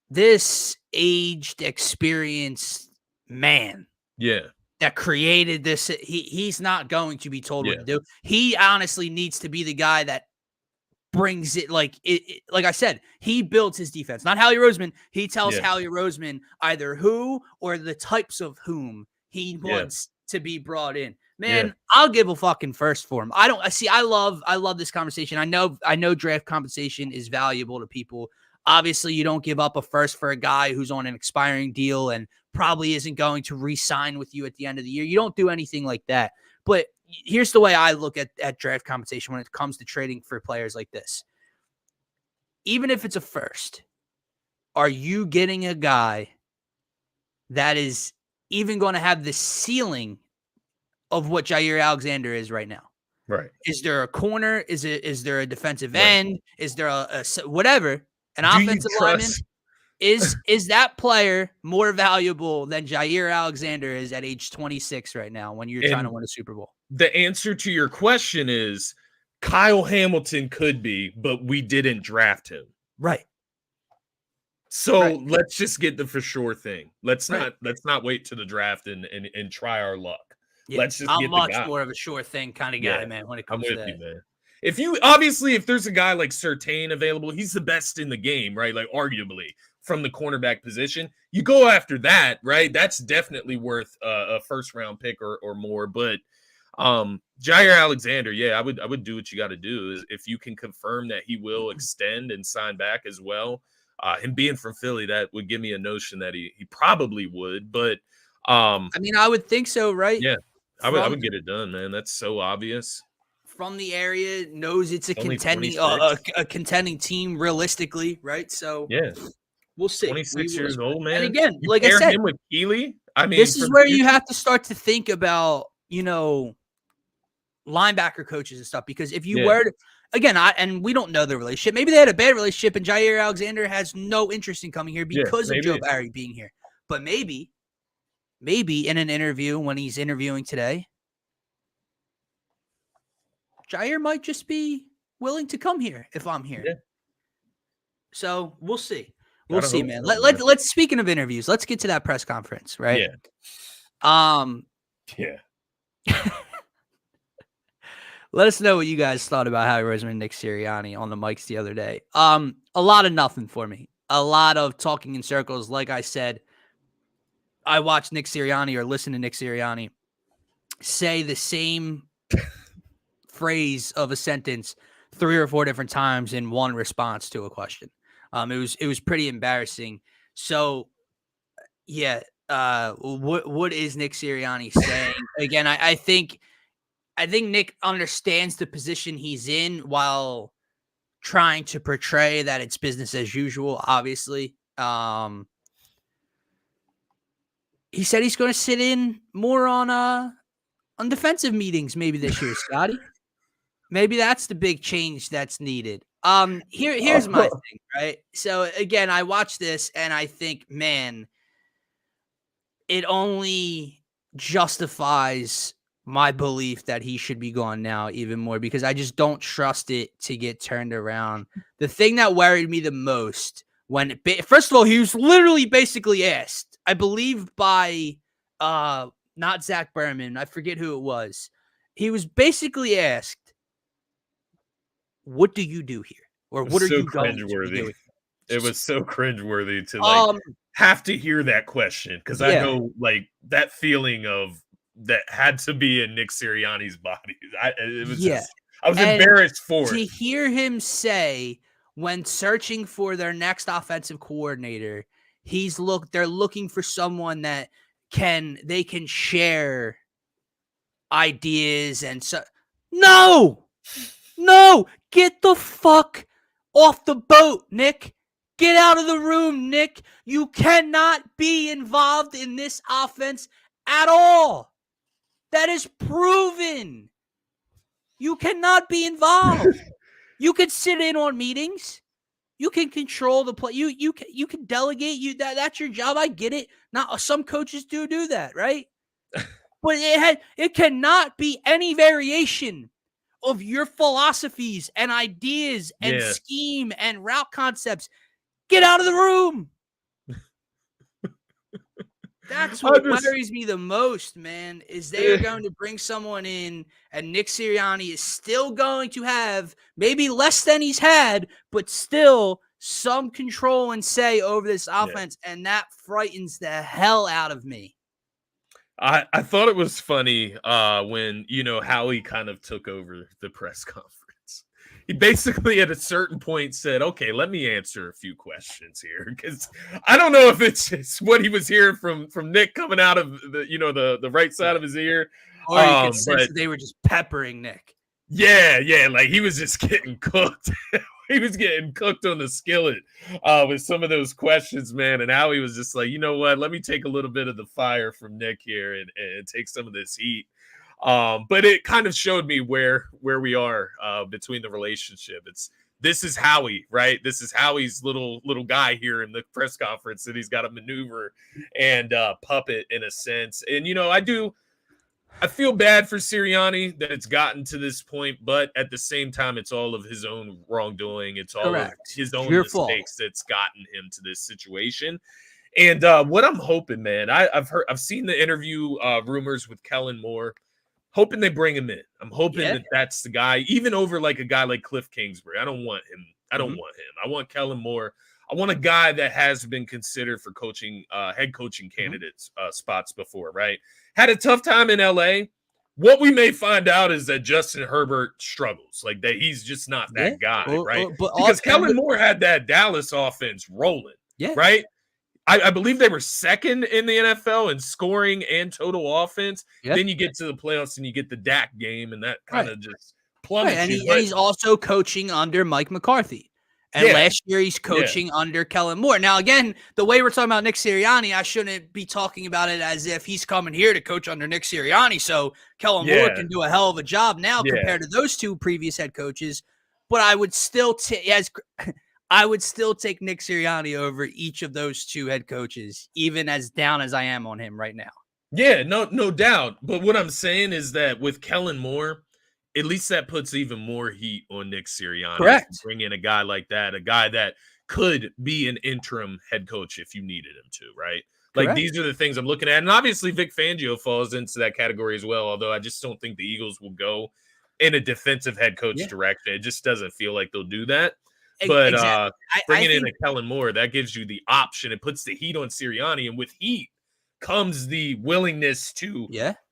This aged, experienced man that created this, he's not going to be told what to do. He honestly needs to be the guy that brings it. Like I said, he builds his defense, not Howie Roseman. He tells Howie Roseman either who or the types of whom he wants to be brought in. Man, I'll give a fucking first for him. I love this conversation. I know draft compensation is valuable to people. Obviously, you don't give up a first for a guy who's on an expiring deal and probably isn't going to re-sign with you at the end of the year. You don't do anything like that. But here's the way I look at draft compensation when it comes to trading for players like this. Even if it's a first, are you getting a guy that is even going to have the ceiling of what Jair Alexander is right now? Right. Is there a corner? Is there a defensive end? Is there a whatever? An offensive lineman? Is that player more valuable than Jair Alexander is at age 26 right now when you're trying to win a Super Bowl? The answer to your question is Kyle Hamilton could be, but we didn't draft him. Right. So let's just get the for sure thing. Let's not wait to the draft and try our luck. Yeah, let's just I'm get much the guy. more of a sure thing kind of guy, man, when it comes to that. You, man. If there's a guy like Surtain available, he's the best in the game, right? Like arguably from the cornerback position, you go after that, right? That's definitely worth a first round pick or more. But Jair Alexander, I would do what you got to do. If you can confirm that he will extend and sign back as well. Him being from Philly, that would give me a notion that he probably would. But I mean, I would think so, right? Yeah, I would get it done, man. That's so obvious. From the area, knows it's a contending team realistically, right? So yeah, we'll see. 26 years old, man. And again, you like pair I said, him with Keeley. I mean, this is where you have to start to think about, linebacker coaches and stuff. Because if you were to, again, and we don't know the relationship. Maybe they had a bad relationship, and Jair Alexander has no interest in coming here because of Joe Barry being here. But maybe in an interview when he's interviewing today, Jair might just be willing to come here if I'm here. Yeah. So we'll see. We'll see, man. Let's speaking of interviews, let's get to that press conference, right? Yeah. Let us know what you guys thought about Howie Roseman and Nick Sirianni on the mics the other day. A lot of nothing for me. A lot of talking in circles. Like I said, I watched Nick Sirianni or listen to Nick Sirianni say the same phrase of a sentence 3 or 4 different times in one response to a question. It was pretty embarrassing. So, what is Nick Sirianni saying? Again, I think Nick understands the position he's in while trying to portray that it's business as usual, obviously. He said he's going to sit in more on defensive meetings maybe this year, Scotty. Maybe that's the big change that's needed. Here's my thing, right? So again, I watch this and I think, man, it only justifies my belief that he should be gone now even more because I just don't trust it to get turned around. The thing that worried me the most first of all, he was literally basically asked, I believe by not Zach Berman, I forget who it was. He was basically asked, what do you do here? Or what are you going to be doing? It was so cringeworthy to have to hear that question because I know that feeling of that had to be in Nick Sirianni's body. I was embarrassed for it. To hear him say when searching for their next offensive coordinator, they're looking for someone that they can share ideas and so. No, get the fuck off the boat, Nick. Get out of the room, Nick. You cannot be involved in this offense at all. That is proven. You cannot be involved. You can sit in on meetings. You can control the play. You can delegate. That's your job. I get it. Not some coaches do that, right? But it cannot be any variation of your philosophies and ideas and scheme and route concepts. Get out of the room. That's what worries me the most, man, is they are going to bring someone in and Nick Sirianni is still going to have maybe less than he's had, but still some control and say over this offense. And that frightens the hell out of me. I thought it was funny when, Howie kind of took over the press conference. he basically at a certain point said, okay, let me answer a few questions here, because I don't know if it's just what he was hearing from Nick coming out of the right side of his ear, or you could sense that they were just peppering Nick. Yeah, like he was just getting cooked. He was getting cooked on the skillet with some of those questions, man. And how he was just like, you know what, let me take a little bit of the fire from Nick here and take some of this heat. But it kind of showed me where we are between the relationship. This is Howie, right? This is Howie's little guy here in the press conference that he's got to maneuver and puppet in a sense. And I feel bad for Sirianni that it's gotten to this point, but at the same time, it's all of his own wrongdoing. It's all of his own mistakes that's gotten him to this situation. And what I'm hoping, man, I've seen the interview rumors with Kellen Moore. Hoping they bring him in. I'm hoping that that's the guy, even over like a guy like Cliff Kingsbury. I don't want him. I want Kellen Moore. I want a guy that has been considered for coaching, head coaching candidates spots before, right? Had a tough time in LA. What we may find out is that Justin Herbert struggles, like that he's just not that guy, right? Because Kellen Moore had that Dallas offense rolling, right? I believe they were second in the NFL in scoring and total offense. Then you get to the playoffs and you get the Dak game, and that kind of just plummets. And he's also coaching under Mike McCarthy. And last year he's coaching under Kellen Moore. Now, again, the way we're talking about Nick Sirianni, I shouldn't be talking about it as if he's coming here to coach under Nick Sirianni. So Kellen Moore can do a hell of a job now compared to those two previous head coaches. But I would still take Nick Sirianni over each of those two head coaches, even as down as I am on him right now. Yeah, no doubt. But what I'm saying is that with Kellen Moore, at least that puts even more heat on Nick Sirianni. Correct. Bring in a guy like that, a guy that could be an interim head coach if you needed him to, right? Like, these are the things I'm looking at. And obviously Vic Fangio falls into that category as well, although I just don't think the Eagles will go in a defensive head coach direction. It just doesn't feel like they'll do that. But bringing in a Kellen Moore, that gives you the option. It puts the heat on Sirianni, and with heat comes the willingness to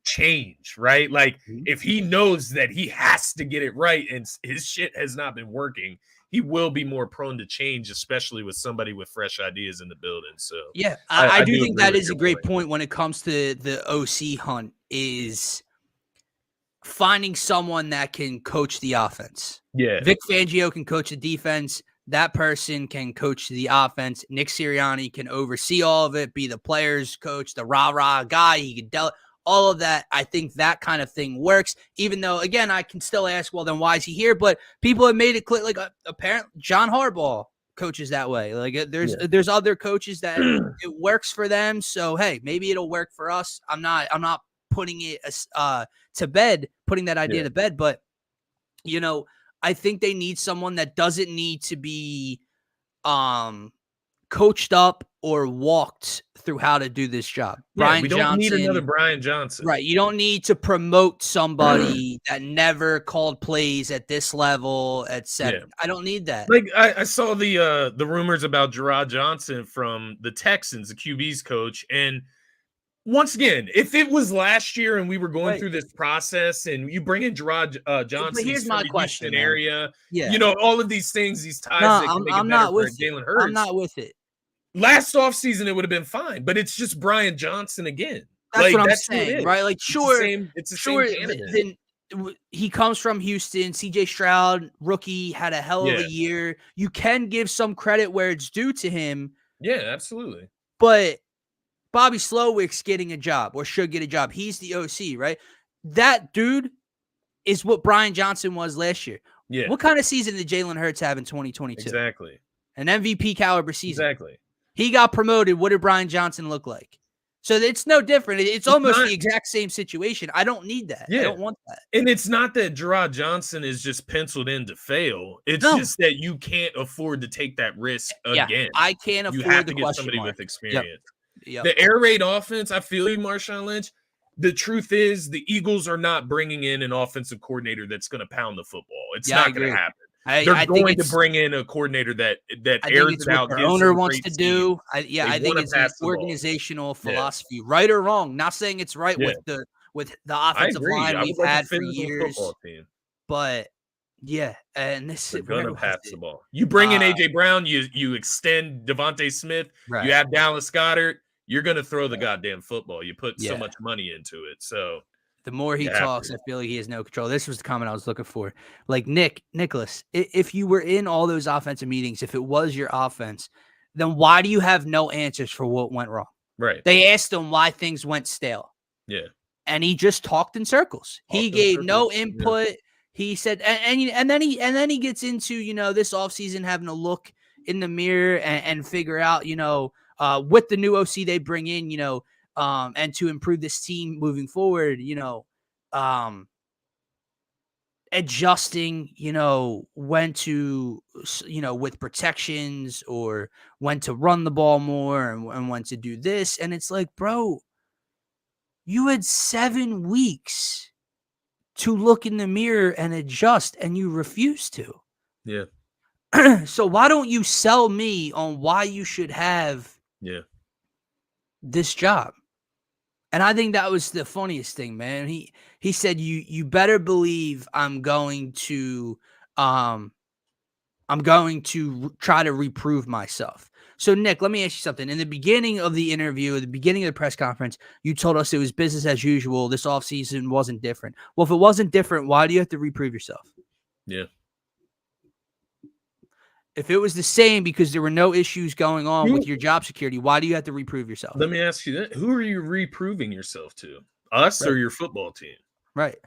change, right? Like, if he knows that he has to get it right and his shit has not been working, he will be more prone to change, especially with somebody with fresh ideas in the building. So I do think that is a great point when it comes to the OC hunt, is finding someone that can coach the offense. Vic Fangio can coach the defense. That person can coach the offense. Nick Sirianni can oversee all of it, be the players coach, the rah-rah guy. He can all of that. I think that kind of thing works, even though, again, I can still ask, well, then why is he here? But people have made it clear, like apparently John Harbaugh coaches that way. Like there's other coaches that it works for them. So, hey, maybe it'll work for us. I'm not putting it to bed, putting that idea to bed, but I think they need someone that doesn't need to be coached up or walked through how to do this job. We don't need another Brian Johnson. Right. You don't need to promote somebody that never called plays at this level, etc. I don't need that. Like I saw the rumors about Gerard Johnson from the Texans, the QB's coach, and once again, if it was last year and we were going through this process and you bring in Gerard Johnson, but here's my question, area, all of these things, these ties, I'm not with Jalen Hurts. I'm not with it. Last offseason, it would have been fine, but it's just Brian Johnson again. That's what I'm saying, right? Like, it's the same then he comes from Houston. CJ Stroud, rookie, had a hell of a year. You can give some credit where it's due to him. Yeah, absolutely. But Bobby Slowick's getting a job or should get a job. He's the OC, right? That dude is what Brian Johnson was last year. Yeah. What kind of season did Jalen Hurts have in 2022? Exactly. An MVP caliber season. Exactly. He got promoted. What did Brian Johnson look like? So it's no different. It's almost the exact same situation. I don't need that. I don't want that. And it's not that Gerard Johnson is just penciled in to fail. It's just that you can't afford to take that risk again. I can't afford you have the to get question somebody mark. with experience. Yep. The air raid offense, I feel you, Marshawn Lynch. The truth is the Eagles are not bringing in an offensive coordinator that's going to pound the football. It's not going to happen. They're going to bring in a coordinator that airs it out. What the owner wants to do. I think it's an organizational philosophy, right or wrong. Not saying it's right with the offensive line we've had for years, but Yeah, and They're where gonna was pass the it? ball. You bring in AJ Brown, you extend Devontae Smith, you Right. have Dallas Goedert, you're gonna throw the goddamn football. You put so Yeah. much money into it, so The more he you have talks, to. I feel like he has no control. This was the comment I was looking for. Like Nicholas, if you were in all those offensive meetings, if it was your offense, then why do you have no answers for what went wrong? Right. They asked him why things went stale. Yeah. And he just talked in circles. He Talked in gave no circles. Yeah. input. He said, and then he gets into this offseason having to look in the mirror and figure out with the new OC they bring in and to improve this team moving forward adjusting when to with protections or when to run the ball more and when to do this, and it's like, bro, you had 7 weeks to look in the mirror and adjust, and you refuse to. Yeah. So why don't you sell me on why you should have this job? And I think that was the funniest thing, man. He said, you better believe I'm going to try to reprove myself. So, Nick, let me ask you something. In the beginning of the interview, at the beginning of the press conference, you told us it was business as usual. This offseason wasn't different. Well, if it wasn't different, why do you have to reprove yourself? Yeah. If it was the same because there were no issues going on with your job security, why do you have to reprove yourself? Let me ask you that. Who are you reproving yourself to? Us or your football team? Right.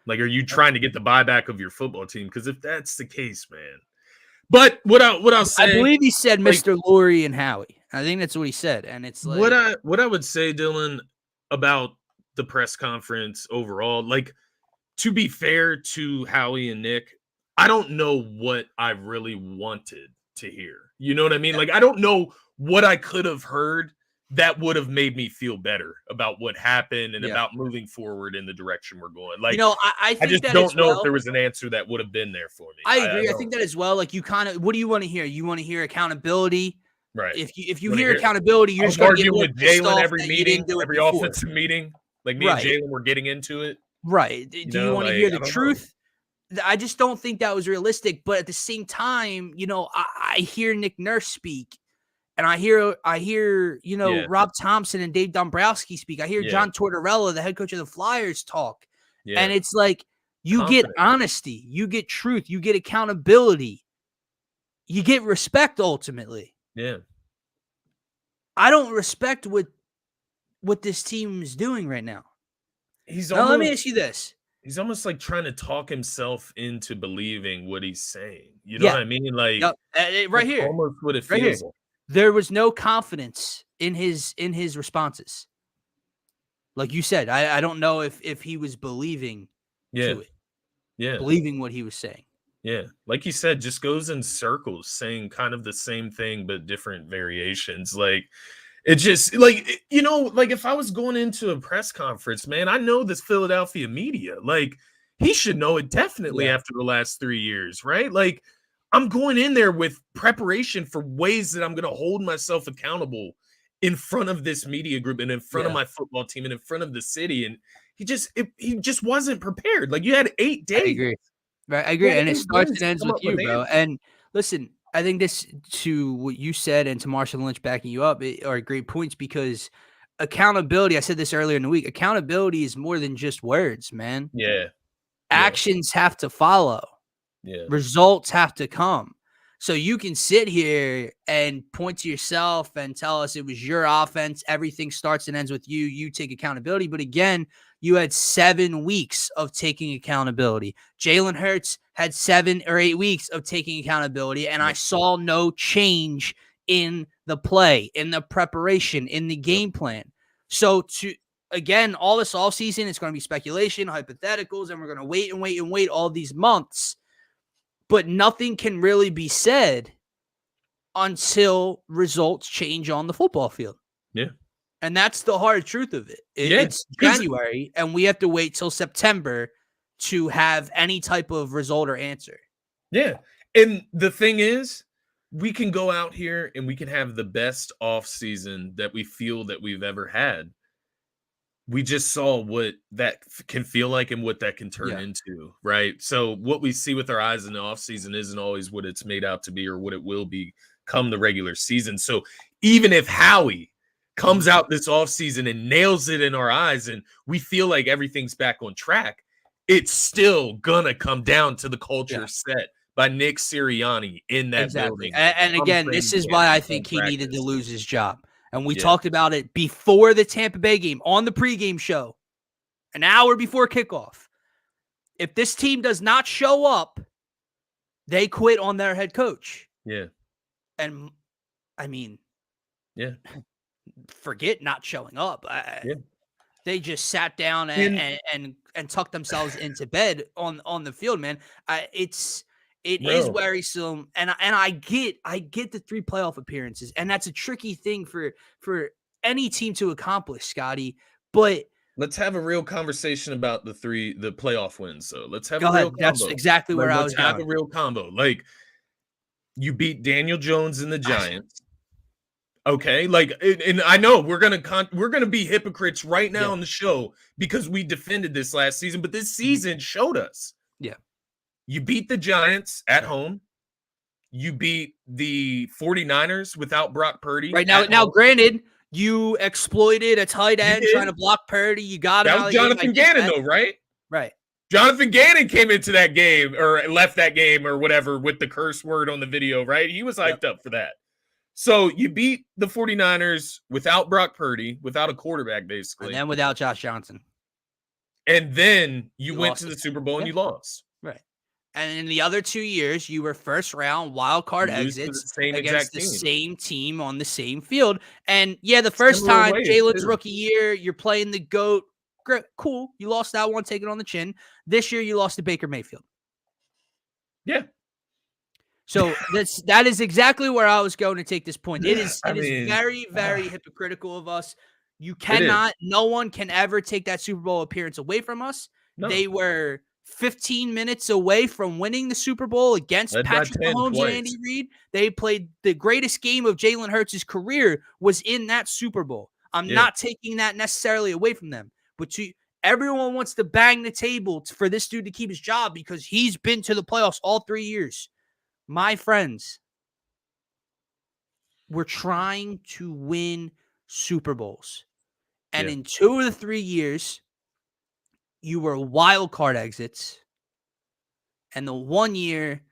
Like, are you trying to get the buyback of your football team? Because if that's the case, man. But what I'll say, I believe he said Mr. Lurie and Howie. I think that's what he said, and it's like what I would say, Dylan, about the press conference overall. Like, to be fair to Howie and Nick, I don't know what I really wanted to hear. You know what I mean? Like, I don't know what I could have heard that would have made me feel better about what happened and about moving forward in the direction we're going. Like, I think I just that don't know if there was an answer that would have been there for me. I agree. I think that as well. Like, you kind of, what do you want to hear? You want to hear accountability, right? If you hear accountability, you're just going to get with Jalen every meeting, every offensive meeting. Like, me and Jalen were getting into it. Right. Do you want to hear the truth? I just don't think that was realistic. But at the same time, I hear Nick Nurse speak, and I hear Rob Thompson and Dave Dombrowski speak. I hear John Tortorella, the head coach of the Flyers, talk. And it's like, you get honesty, you get truth, you get accountability, you get respect ultimately. Yeah. I don't respect what this team is doing right now. Let me ask you this. He's almost like trying to talk himself into believing what he's saying. You know what I mean? Like, right here. Almost what it feels like. There was no confidence in his responses. Like you said, I don't know if he was believing to it. Yeah. Believing what he was saying. Yeah. Like you said, just goes in circles, saying kind of the same thing, but different variations. Like, it just, like, like if I was going into a press conference, man, I know this Philadelphia media. Like, he should know it definitely after the last 3 years, right? Like, I'm going in there with preparation for ways that I'm going to hold myself accountable in front of this media group and in front of my football team and in front of the city. And he just wasn't prepared. Like, you had 8 days. I agree. Right. I agree. And it starts and ends with you, bro. And listen, I think this, to what you said and to Marshall Lynch backing you up, are great points, because accountability, I said this earlier in the week, accountability is more than just words, man. Yeah. Actions have to follow. Yeah. Results have to come. So you can sit here and point to yourself and tell us it was your offense. Everything starts and ends with you. You take accountability. But again, you had 7 weeks of taking accountability. Jalen Hurts had 7 or 8 weeks of taking accountability. And I saw no change in the play, in the preparation, in the game plan. So again, all this offseason, it's going to be speculation, hypotheticals, and we're going to wait and wait and wait all these months. But nothing can really be said until results change on the football field. Yeah. And that's the hard truth of it. It's January, and we have to wait till September to have any type of result or answer. Yeah. And the thing is, we can go out here and we can have the best off season that we feel that we've ever had. we just saw what that can feel like and what that can turn into, right? So what we see with our eyes in the offseason isn't always what it's made out to be or what it will be come the regular season. So even if Howie comes out this offseason and nails it in our eyes and we feel like everything's back on track, it's still gonna come down to the culture set by Nick Sirianni in that building. And again, this is why I think he needed to lose his job. And we talked about it before the Tampa Bay game on the pregame show, an hour before kickoff. If this team does not show up, they quit on their head coach. Yeah. And I mean, forget not showing up. They just sat down and tucked themselves into bed on the field, man. It is worrisome, and I get the 3 playoff appearances, and that's a tricky thing for any team to accomplish, Scotty. But let's have a real conversation about the playoff wins. So let's have a real combo. That's exactly where I was going. Let's have a real combo. Like, you beat Daniel Jones and the Giants. Okay, like, and I know we're gonna be hypocrites right now on the show because we defended this last season, but this season showed us. Yeah. You beat the Giants at home. You beat the 49ers without Brock Purdy. Right now, granted, you exploited a tight end trying to block Purdy. You got him. That was Jonathan Gannon, though, right? Right. Jonathan Gannon came into that game or left that game or whatever with the curse word on the video, right? He was hyped up for that. So you beat the 49ers without Brock Purdy, without a quarterback, basically. And then without Josh Johnson. And then you went to the Super Bowl and you lost. Right. And in the other 2 years, you were first round wild card exits against the same team on the same field. And the first time, Jalen's rookie year, you're playing the GOAT. Great, cool. You lost that one, take it on the chin. This year, you lost to Baker Mayfield. Yeah. So that is exactly where I was going to take this point. It is very, very hypocritical of us. You cannot, no one can ever take that Super Bowl appearance away from us. No. They were 15 minutes away from winning the Super Bowl against Patrick Mahomes and Andy Reid. They played the greatest game of Jalen Hurts' career was in that Super Bowl. I'm not taking that necessarily away from them. But everyone wants to bang the table for this dude to keep his job because he's been to the playoffs all 3 years. My friends, we're trying to win Super Bowls. And in 2 of the 3 years, you were wild card exits. And the 1 year,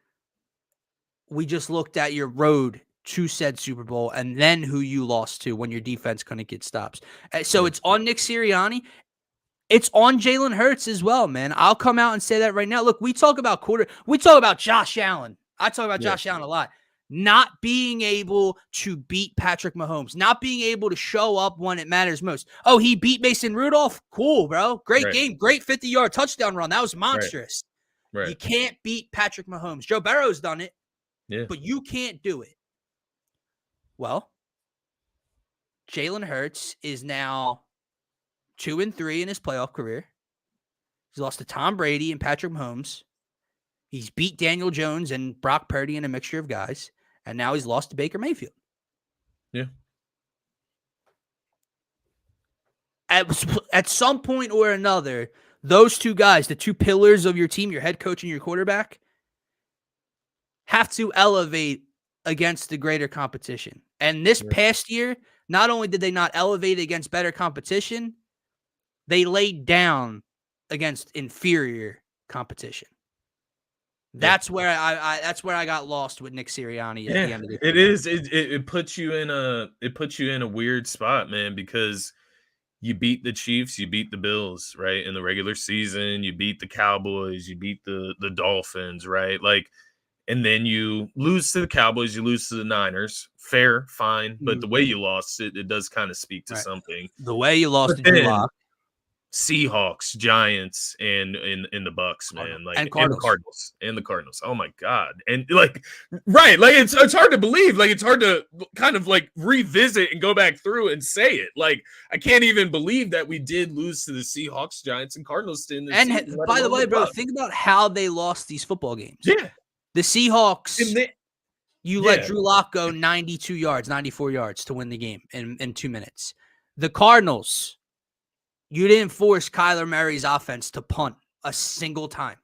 we just looked at your road to said Super Bowl and then who you lost to when your defense couldn't get stops. So it's on Nick Sirianni. It's on Jalen Hurts as well, man. I'll come out and say that right now. Look, we talk about Josh Allen. I talk about Josh Allen a lot. Not being able to beat Patrick Mahomes, not being able to show up when it matters most. Oh, he beat Mason Rudolph? Cool, bro. Great game. Great 50-yard touchdown run. That was monstrous. Right. You can't beat Patrick Mahomes. Joe Burrow's done it, but you can't do it. Well, Jalen Hurts is now 2-3 in his playoff career. He's lost to Tom Brady and Patrick Mahomes. He's beat Daniel Jones and Brock Purdy and a mixture of guys. And now he's lost to Baker Mayfield. Yeah. At some point or another, those two guys, the two pillars of your team, your head coach and your quarterback, have to elevate against the greater competition. And this past year, not only did they not elevate against better competition, they laid down against inferior competition. That's where I got lost with Nick Sirianni at the end of the year. It puts you in a weird spot, man, because you beat the Chiefs, you beat the Bills, right? In the regular season, you beat the Cowboys, you beat the Dolphins, right? Like, and then you lose to the Cowboys, you lose to the Niners. Fair, fine, but the way you lost it does kind of speak to something. The way you lost to Drew Lock. Seahawks, Giants, and the Bucks, man, like and the Cardinals. Oh my God! And like it's hard to believe. Like it's hard to kind of like revisit and go back through and say it. Like I can't even believe that we did lose to the Seahawks, Giants, and Cardinals. And by the way, bro, think about how they lost these football games. Yeah, the Seahawks. Let Drew Lock go 92 yards, 94 yards to win the game in 2 minutes. The Cardinals. You didn't force Kyler Murray's offense to punt a single time.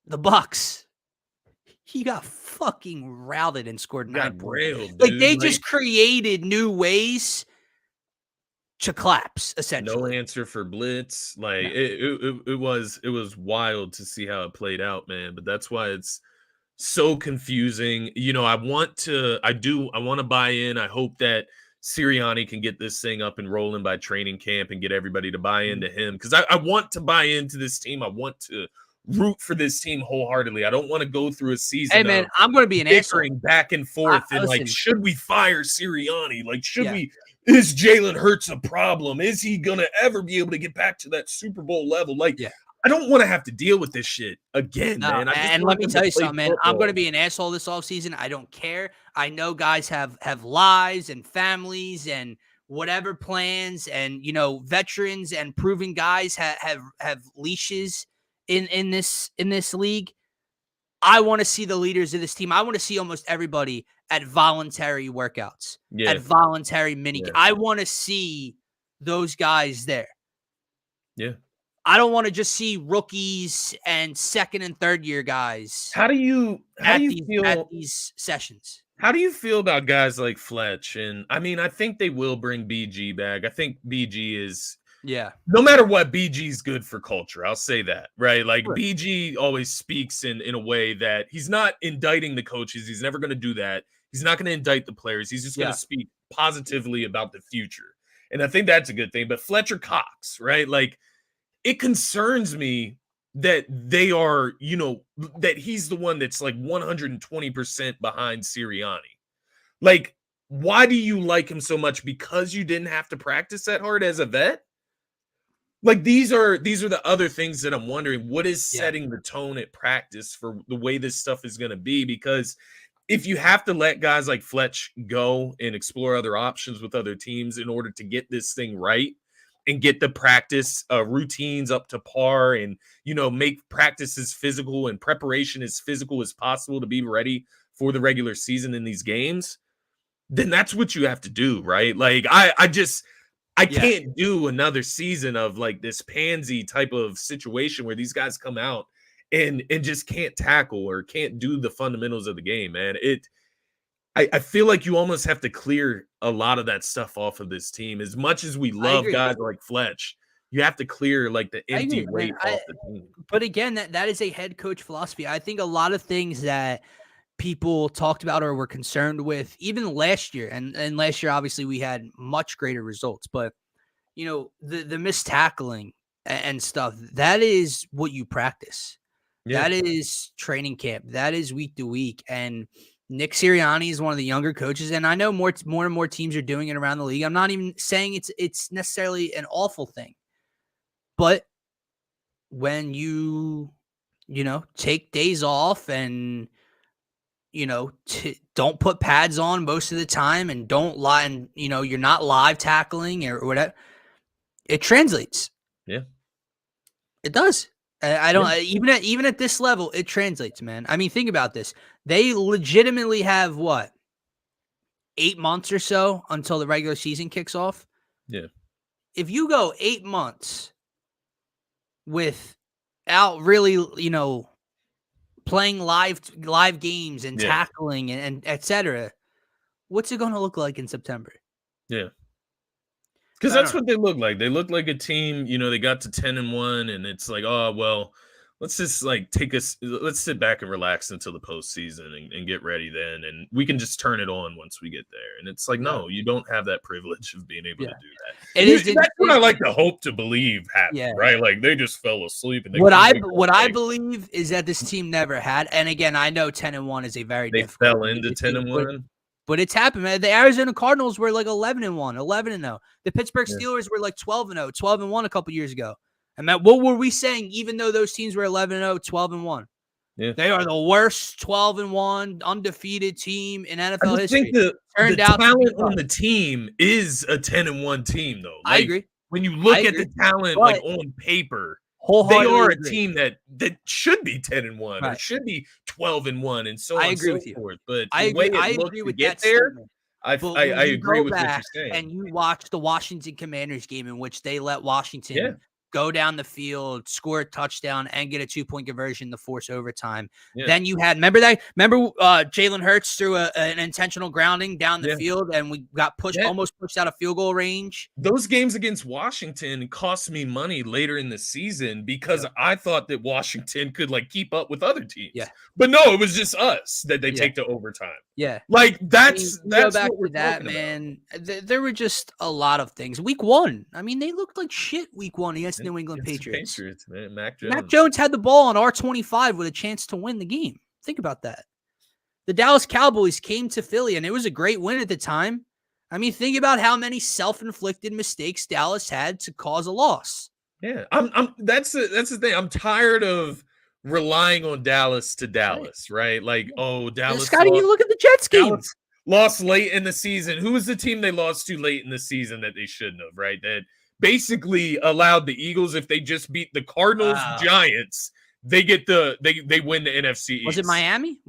The Bucs, he got fucking routed and scored 9 points. Railed, like dude. they just created new ways to collapse, essentially. No answer for blitz. Like it was wild to see how it played out, man. But that's why it's so confusing. I want to buy in. I hope that Sirianni can get this thing up and rolling by training camp and get everybody to buy into him, because I want to buy into this team. I want to root for this team wholeheartedly. I don't want to go through a season. Hey man, I'm going to be an asshole back and forth and listen, like, should we fire Sirianni? Like, should we? Is Jalen Hurts a problem? Is he gonna ever be able to get back to that Super Bowl level? Like, I don't want to have to deal with this shit again, man. And let me tell you something, man. I'm going to be an asshole this offseason. I don't care. I know guys have lives and families and whatever plans, and veterans and proven guys have leashes in this league. I want to see the leaders of this team. I want to see almost everybody at voluntary workouts, at voluntary mini. I want to see those guys there. Yeah. I don't want to just see rookies and second and third year guys. How do you feel at these sessions? How do you feel about guys like Fletch? And I mean, I think they will bring BG back. I think BG is, no matter what, BG is good for culture. I'll say that, right? Like, BG always speaks in a way that he's not indicting the coaches. He's never going to do that. He's not going to indict the players. He's just going to speak positively about the future. And I think that's a good thing. But Fletcher Cox, right? Like, it concerns me that they are, that he's the one that's like 120% behind Sirianni. Like, why do you like him so much? Because you didn't have to practice that hard as a vet? Like, these are the other things that I'm wondering. What is setting the tone at practice for the way this stuff is going to be? Because if you have to let guys like Fletch go and explore other options with other teams in order to get this thing right and get the practice routines up to par and, make practice as physical and preparation as physical as possible to be ready for the regular season in these games, then that's what you have to do, right? Like, I can't do another season of like this pansy type of situation where these guys come out and just can't tackle or can't do the fundamentals of the game, man. I feel like you almost have to clear a lot of that stuff off of this team. As much as we love guys like Fletch, you have to clear like the empty weight off the team. But again, that is a head coach philosophy. I think a lot of things that people talked about or were concerned with even last year, and last year obviously we had much greater results, but the missed tackling and stuff, that is what you practice. That is training camp. That is week to week. And Nick Sirianni is one of the younger coaches, and I know more and more teams are doing it around the league. I'm not even saying it's necessarily an awful thing, but when you take days off and don't put pads on most of the time and don't lie, and you're not live tackling or whatever, it translates. Yeah, it does. I don't even at this level, it translates, man. I mean, think about this. They legitimately have 8 months or so until the regular season kicks off. Yeah. If you go 8 months without really, playing live games and tackling and etc., what's it going to look like in September? Yeah. Because that's what they look like. They look like a team, they got to 10-1, and it's like, oh, well, let's just like let's sit back and relax until the postseason and get ready then. And we can just turn it on once we get there. And it's like, no, you don't have that privilege of being able to do that. That's what I like to hope to believe happened, right? Like, they just fell asleep. And what I believe is that this team never had. And again, I know 10-1 is a very difficult. They fell into 10-1. But it's happened, man. The Arizona Cardinals were like 11-1, 11-0. The Pittsburgh Steelers were like 12-0, 12-1 a couple years ago. And Matt, what were we saying? Even though those teams were 11-0, 12-1, they are the worst 12-1 undefeated team in NFL history. I think the talent on the team is a 10-1 team, though. Like, I agree. When you look at the talent, like on paper, they are a team that should be 10-1, or should be 12-1, and so on and so forth. But the way it looks to get there, But I when you agree go with what you're back saying. and you watch the Washington Commanders game in which they let Washington Yeah, go down the field, score a touchdown, and get a 2-point conversion to force overtime. yeah, Then you had remember Jalen Hurts threw an intentional grounding down the yeah. field, and we got almost pushed out of field goal range. Those games against Washington cost me money later in the season because Yep. I thought that Washington could like keep up with other Yeah, teams. But no, it was just us that they yeah, take to overtime. yeah. Like I mean, you go that's back what we're to that, talking about. man. There were just a lot of things. Week 1, I mean, they looked like shit week 1 against New England It's the Patriots. Patriots, man. Mac Mac Jones. Jones had the ball on R25 with a chance to win the game. Think about that. The Dallas Cowboys came to Philly, and it was a great win at the time. I mean, think about how many self-inflicted mistakes Dallas had to cause a loss. Yeah, that's the thing. I'm tired of relying on Dallas to Dallas, right? Like, oh, Dallas Scotty, you lost. look at the Jets game. Dallas lost late in the season. Who was the team they lost to late in the season that they shouldn't have, right? That basically allowed the Eagles, if they just beat the Cardinals, Giants, they get they win the NFC East. Was it Miami?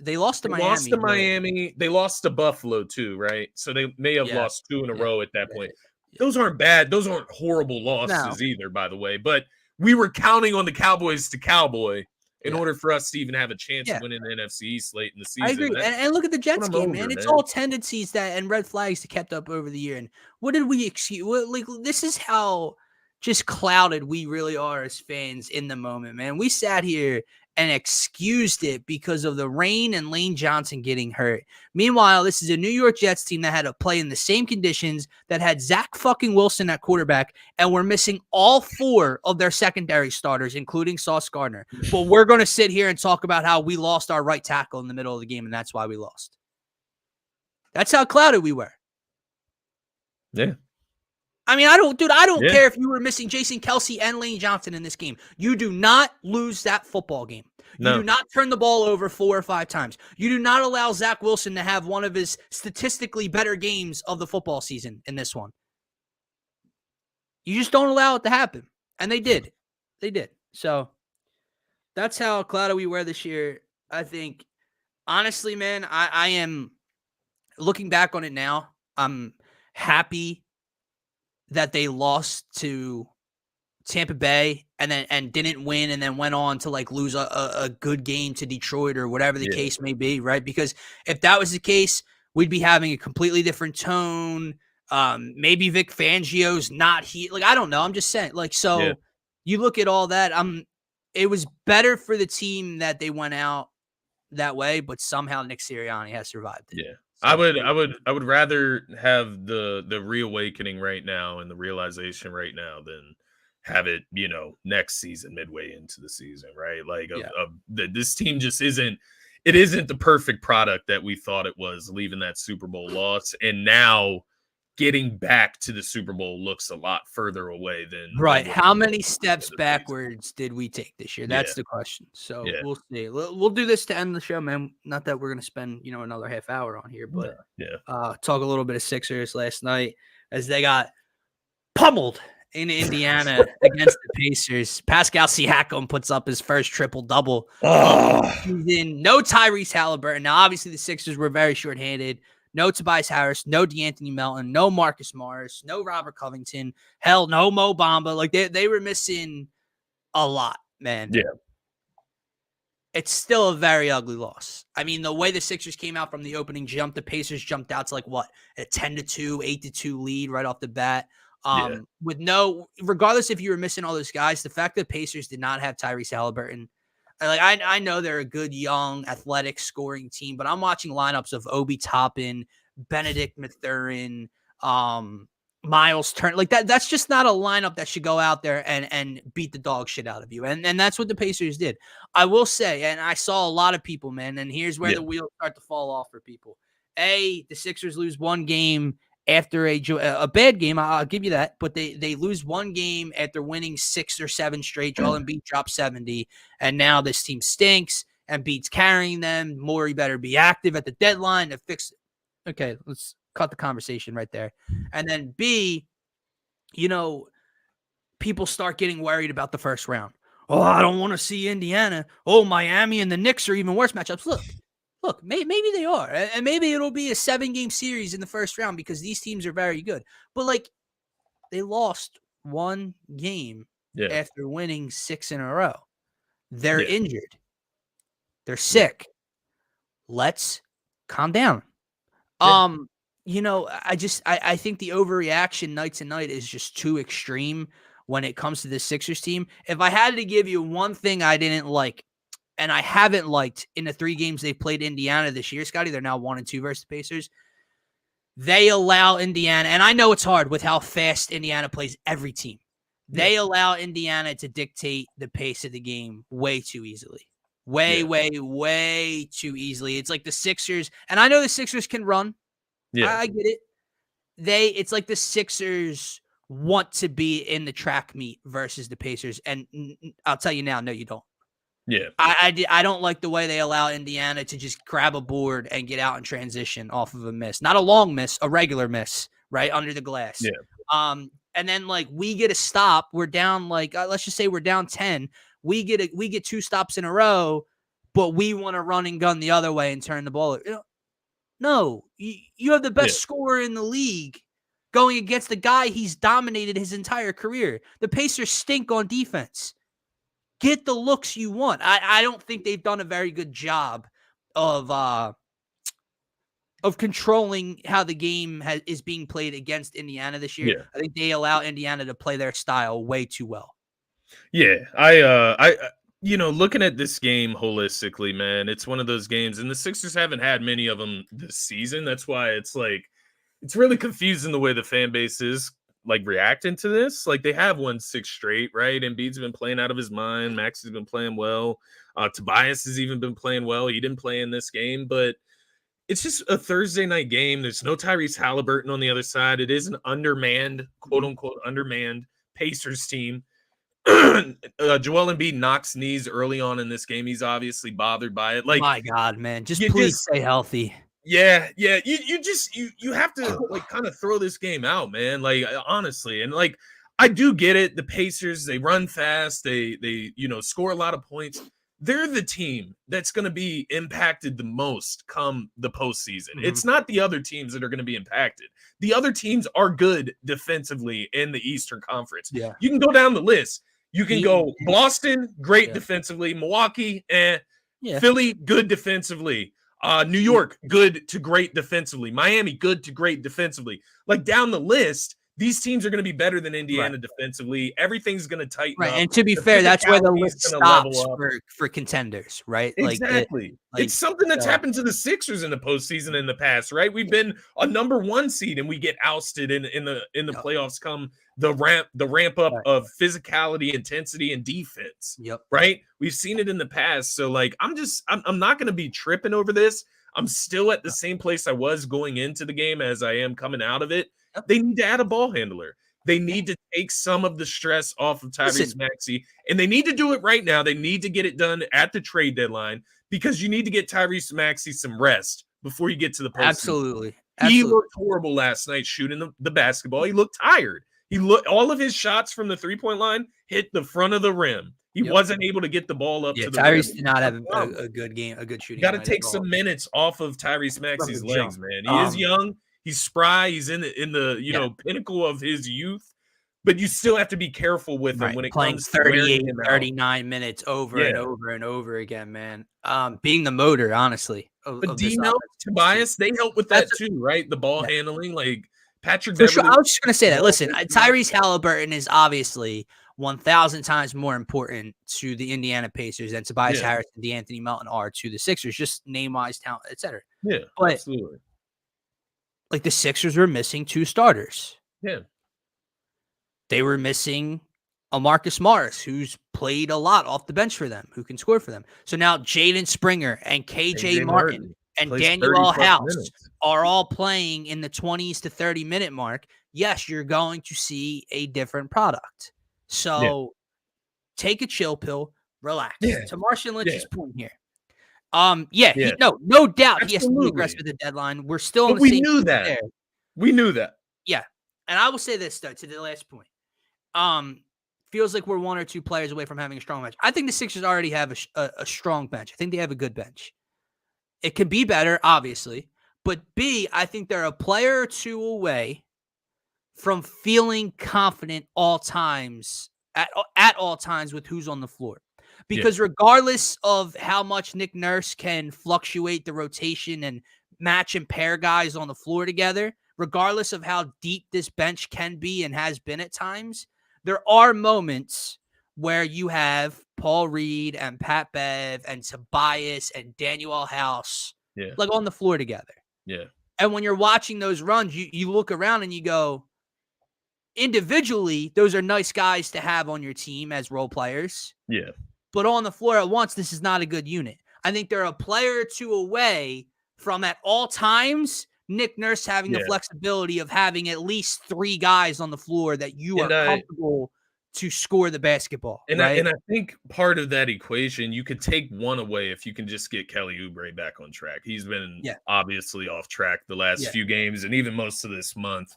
They lost to Miami? Lost to Miami. They lost to Buffalo too, right? So they may have lost 2 in a row at that point. Those aren't bad. Those aren't horrible losses either, by the way. But we were counting on the Cowboys to cowboy in order for us to even have a chance of winning the NFC East late in the season. I agree. And look at the Jets game, man. It's all tendencies and red flags that kept up over the year. And what did we excuse? Like, this is how just clouded we really are as fans in the moment, man. We sat here and excused it because of the rain and Lane Johnson getting hurt. Meanwhile, this is a New York Jets team that had to play in the same conditions, that had Zach fucking Wilson at quarterback, and we're missing all 4 of their secondary starters, including Sauce Gardner. But we're going to sit here and talk about how we lost our right tackle in the middle of the game, and that's why we lost. That's how clouded we were. Yeah. I mean, I don't care if you were missing Jason Kelce and Lane Johnson in this game. You do not lose that football game. You do not turn the ball over 4 or 5 times. You do not allow Zach Wilson to have one of his statistically better games of the football season in this one. You just don't allow it to happen. And they did. They did. So that's how clouded we were this year. I think, honestly, man, I am looking back on it now. I'm happy that they lost to Tampa Bay and didn't win, and then went on to like lose a good game to Detroit or whatever the case may be, right? Because if that was the case, we'd be having a completely different tone. Maybe Vic Fangio's not here. Like, I don't know. I'm just saying. Like, so you look at all that. It was better for the team that they went out that way, but somehow Nick Sirianni has survived it. Yeah. So, I would rather have the reawakening right now and the realization right now than have it, next season, midway into the season, right? Like, this team just isn't the perfect product that we thought it was, leaving that Super Bowl loss, and now getting back to the Super Bowl looks a lot further away than right. How many steps backwards did we take this year? That's the question. So we'll see. We'll do this to end the show, man. Not that we're going to spend, another half hour on here, but talk a little bit of Sixers last night as they got pummeled in Indiana against the Pacers. Pascal Siakam puts up his first triple-double. No Tyrese Halliburton. Now, obviously, the Sixers were very shorthanded. No Tobias Harris, no DeAnthony Melton, no Marcus Morris, no Robert Covington, hell, no Mo Bamba. Like, they were missing a lot, man. Yeah. It's still a very ugly loss. I mean, the way the Sixers came out from the opening jump, the Pacers jumped out to like what, a 10-2, 8-2 lead right off the bat. With regardless if you were missing all those guys, the fact that Pacers did not have Tyrese Halliburton, like I know they're a good, young, athletic scoring team, but I'm watching lineups of Obi Toppin, Benedict Mathurin, Miles Turner. Like that's just not a lineup that should go out there and beat the dog shit out of you. And that's what the Pacers did. I will say, and I saw a lot of people, man, and here's where the wheels start to fall off for people. The Sixers lose one game after a bad game, I'll give you that, but they lose one game after winning 6 or 7 straight. Joel Embiid dropped 70, and now this team stinks, and Embiid's carrying them. Morey better be active at the deadline to fix it. Okay, let's cut the conversation right there. And then B, people start getting worried about the first round. Oh, I don't want to see Indiana. Oh, Miami and the Knicks are even worse matchups. Look, look, maybe they are, and maybe it'll be a 7-game series in the first round because these teams are very good. But like, they lost one game after winning 6 in a row. They're injured. They're sick. Let's calm down. I think the overreaction night to night is just too extreme when it comes to the Sixers team. If I had to give you one thing I didn't like, and I haven't liked in the 3 games they played Indiana this year, Scotty, they're now 1-2 versus the Pacers. They allow Indiana, and I know it's hard with how fast Indiana plays every team. They allow Indiana to dictate the pace of the game way too easily. Way too easily. It's like the Sixers, and I know the Sixers can run. Yeah, I get it. It's like the Sixers want to be in the track meet versus the Pacers, and I'll tell you now, no, you don't. Yeah, I don't like the way they allow Indiana to just grab a board and get out in transition off of a miss, not a long miss, a regular miss, right under the glass. Yeah. And then like we get a stop, we're down like let's just say we're down 10. We get 2 stops in a row, but we want to run and gun the other way and turn the ball. No, you have the best scorer in the league going against the guy he's dominated his entire career. The Pacers stink on defense. Get the looks you want. I don't think they've done a very good job of controlling how the game is being played against Indiana this year. Yeah. I think they allow Indiana to play their style way too well. Yeah, I looking at this game holistically, man, it's one of those games, and the Sixers haven't had many of them this season. That's why it's like it's really confusing the way the fan base is like reacting to this. Like they have won 6 straight, right? Embiid's been playing out of his mind. Max has been playing well. Tobias has even been playing well. He didn't play in this game, but it's just a Thursday night game. There's no Tyrese Halliburton on the other side. It is an undermanned, quote unquote, undermanned Pacers team. Joel Embiid knocks knees early on in this game. He's obviously bothered by it. Like, my God, man, please stay healthy. Yeah. You have to like kind of throw this game out, man. Like honestly, and like I do get it. The Pacers, they run fast. They score a lot of points. They're the team that's going to be impacted the most come the postseason. Mm-hmm. It's not the other teams that are going to be impacted. The other teams are good defensively in the Eastern Conference. Yeah, you can go down the list. You can go Boston, great defensively. Milwaukee, Philly, good defensively. New York, good to great defensively. Miami, good to great defensively. Like down the list, these teams are going to be better than Indiana defensively. Everything's going to tighten up. And to be fair, that's where the list stops for contenders, right? Exactly. It's something that's happened to the Sixers in the postseason in the past, right? We've been a number 1 seed and we get ousted in the playoffs come the ramp up of physicality, intensity, and defense. Right? We've seen it in the past. So like I'm not going to be tripping over this. I'm still at the same place I was going into the game as I am coming out of it. They need to add a ball handler. They need to take some of the stress off of Tyrese Maxey, and they need to do it right now. They need to get it done at the trade deadline because you need to get Tyrese Maxey some rest before you get to the postseason. Absolutely. He looked horrible last night shooting the basketball. He looked tired. All of his shots from the 3-point line hit the front of the rim. He wasn't able to get the ball up to the rim. Tyrese did not have a good game, a good shooting. Got to take some minutes off of Tyrese Maxey's legs, man. He is young. He's spry. He's in the pinnacle of his youth, but you still have to be careful with him when it comes to 38, 39 minutes over and over and over again, man. Being the motor, honestly. But Dino, Tobias, they help with that too, right? The ball handling, like Patrick. Sure. I was just gonna say that. Listen, Tyrese Halliburton is obviously 1,000 times more important to the Indiana Pacers than Tobias Harris and DeAnthony Melton are to the Sixers, just name-wise, talent, etc. Yeah, but, absolutely. Like the Sixers were missing 2 starters. Yeah. They were missing a Marcus Morris, who's played a lot off the bench for them, who can score for them. So now Jaden Springer and KJ Martin and Daniel House are all playing in the 20s to 30-minute mark. Yes, you're going to see a different product. So take a chill pill, relax. To Marshawn Lynch's point here. No doubt he has to be aggressive with the deadline. We're still on the same. We knew that. Yeah. And I will say this, though, to the last point. Feels like we're 1 or 2 players away from having a strong bench. I think the Sixers already have a strong bench. I think they have a good bench. It can be better, obviously. But B, I think they're a player or two away from feeling confident all times at all times with who's on the floor. Because regardless of how much Nick Nurse can fluctuate the rotation and match and pair guys on the floor together, regardless of how deep this bench can be and has been at times, there are moments where you have Paul Reed and Pat Bev and Tobias and Daniel House like on the floor together. Yeah. And when you're watching those runs, you look around and you go, individually, those are nice guys to have on your team as role players. Yeah. But on the floor at once, this is not a good unit. I think they're a player or two away from at all times Nick Nurse having the flexibility of having at least 3 guys on the floor that you are comfortable to score the basketball. And right? I think part of that equation, you could take one away if you can just get Kelly Oubre back on track. He's been obviously off track the last few games and even most of this month.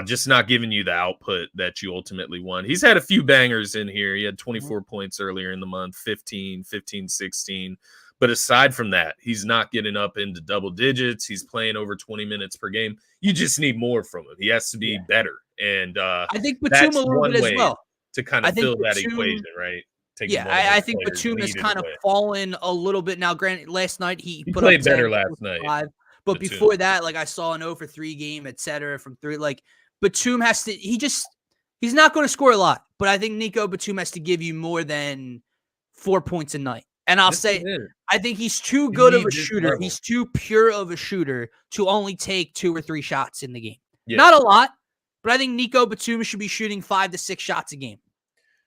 Just not giving you the output that you ultimately want. He's had a few bangers in here. He had 24 points earlier in the month, 15, 16. But aside from that, he's not getting up into double digits. He's playing over 20 minutes per game. You just need more from him. He has to be better. And I think Batum a little bit as well. To kind of fill that equation, right? I think Batum has kind of fallen a little bit. Now, granted, last night he played better last night. But before that, like I saw an 0-for-3 game, etc. from 3. Like Batum has to, he's not going to score a lot, but I think Nico Batum has to give you more than 4 points a night. And I'll say, I think he's too good of a shooter. He's too pure of a shooter to only take 2 or 3 shots in the game. Yeah. Not a lot, but I think Nico Batum should be shooting 5 to 6 shots a game.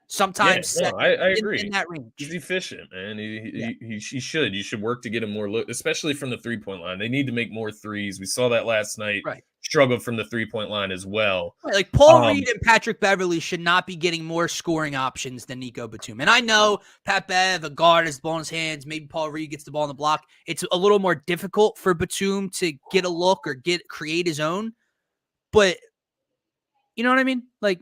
Sometimes I agree. In that range. He's efficient, man. He should. You should work to get him more look, especially from the 3-point line. They need to make more threes. We saw that last night. Right. Struggled from the 3-point line as well. Right. Like Paul Reed and Patrick Beverly should not be getting more scoring options than Nico Batum. And I know Pat Bev, a guard, has the ball in his hands. Maybe Paul Reed gets the ball on the block. It's a little more difficult for Batum to get a look or create his own. But you know what I mean? Like,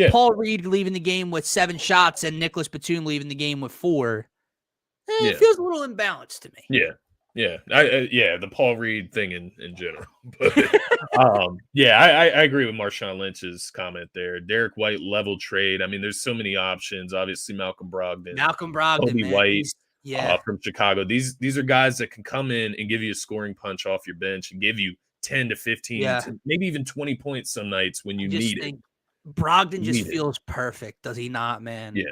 Paul Reed leaving the game with 7 shots and Nicholas Batum leaving the game with 4. It feels a little imbalanced to me. Yeah. The Paul Reed thing in general. But I agree with Marshawn Lynch's comment there. Derek White level trade. I mean, there's so many options. Obviously, Malcolm Brogdon, Kobe White from Chicago. These are guys that can come in and give you a scoring punch off your bench and give you 10 to 15, to maybe even 20 points some nights when you need it. Brogdon just feels perfect, does he not, man? Yeah.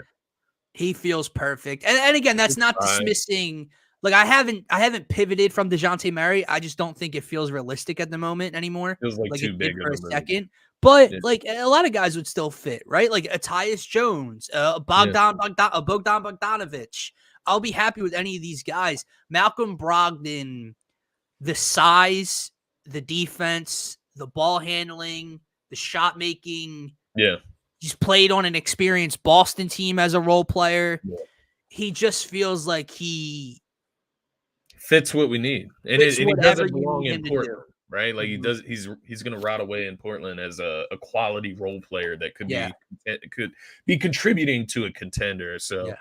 He feels perfect. And again, that's not dismissing. Like I haven't pivoted from DeJounte Murray. I just don't think it feels realistic at the moment anymore. Feels like too big for a second. But like a lot of guys would still fit, right? Like Tyus Jones, Bogdan Bogdanovic. I'll be happy with any of these guys. Malcolm Brogdon, the size, the defense, the ball handling, the shot making. Yeah. He's played on an experienced Boston team as a role player. Yeah. He just feels like he fits what we need. And he doesn't belong in Portland, right? Like he's going to rot away in Portland as a quality role player that could be contributing to a contender. So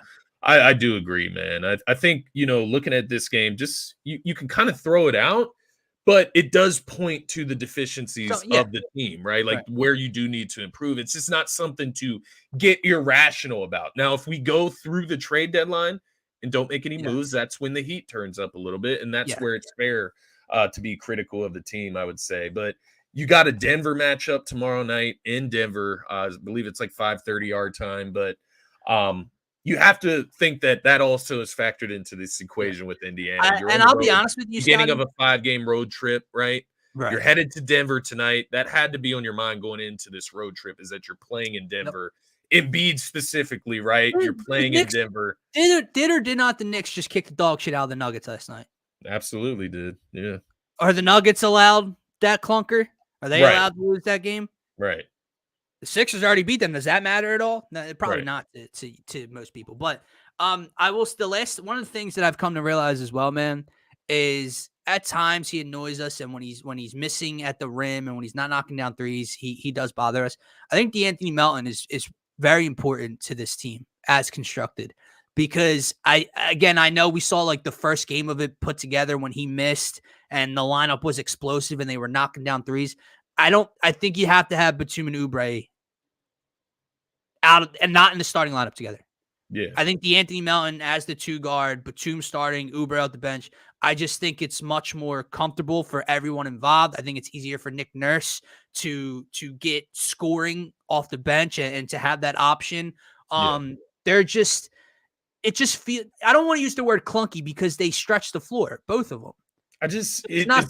I do agree, man. I think, looking at this game, just you can kind of throw it out, but it does point to the deficiencies of the team, right? Like where you do need to improve. It's just not something to get irrational about. Now, if we go through the trade deadline and don't make any moves, that's when the heat turns up a little bit. And that's where it's fair to be critical of the team, I would say. But you got a Denver matchup tomorrow night in Denver. I believe it's like 5:30 our time. But you have to think that also is factored into this equation with Indiana. And I'll be honest with you, beginning Scotty, of a 5-game road trip, right? You're headed to Denver tonight. That had to be on your mind going into this road trip, is that you're playing in Denver. Embiid specifically, right? You're playing in Denver. Did or did not the Knicks just kick the dog shit out of the Nuggets last night? Absolutely did. Yeah. Are the Nuggets allowed that clunker? Are they allowed to lose that game? Right. The Sixers already beat them. Does that matter at all? No, probably not to most people. But I will. One of the things that I've come to realize as well, man, is at times he annoys us, and when he's missing at the rim and when he's not knocking down threes, he does bother us. I think DeAnthony Melton is very important to this team as constructed, because I know we saw like the first game of it put together when he missed and the lineup was explosive and they were knocking down threes. I think you have to have Batum and Oubre out and not in the starting lineup together. Yeah. I think D'Anthony Melton as the 2 guard, Batum starting, Oubre out the bench. I just think it's much more comfortable for everyone involved. I think it's easier for Nick Nurse to get scoring off the bench and to have that option. They're just it just feel I don't want to use the word clunky because they stretch the floor, both of them. It's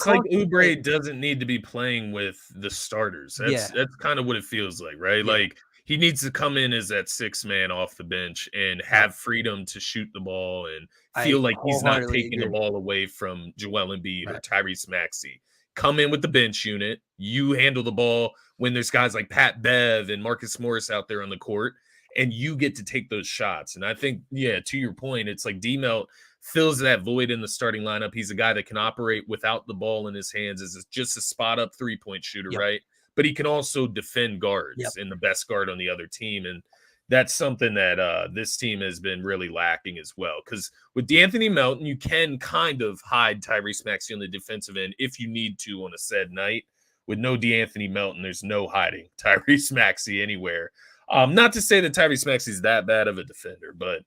like Oubre doesn't need to be playing with the starters. That's kind of what it feels like, right? Yeah. Like he needs to come in as that 6th man off the bench and have freedom to shoot the ball and feel like he's not taking the ball away from Joel Embiid or Tyrese Maxey. Come in with the bench unit. You handle the ball when there's guys like Pat Bev and Marcus Morris out there on the court, and you get to take those shots. And I think, to your point, it's like D-Melt fills that void in the starting lineup. He's a guy that can operate without the ball in his hands as just a spot-up three-point shooter, right? But he can also defend guards and the best guard on the other team. And that's something that this team has been really lacking as well. Because with D'Anthony Melton, you can kind of hide Tyrese Maxey on the defensive end if you need to on a said night. With no D'Anthony Melton, there's no hiding Tyrese Maxey anywhere. Not to say that Tyrese Maxey is that bad of a defender, but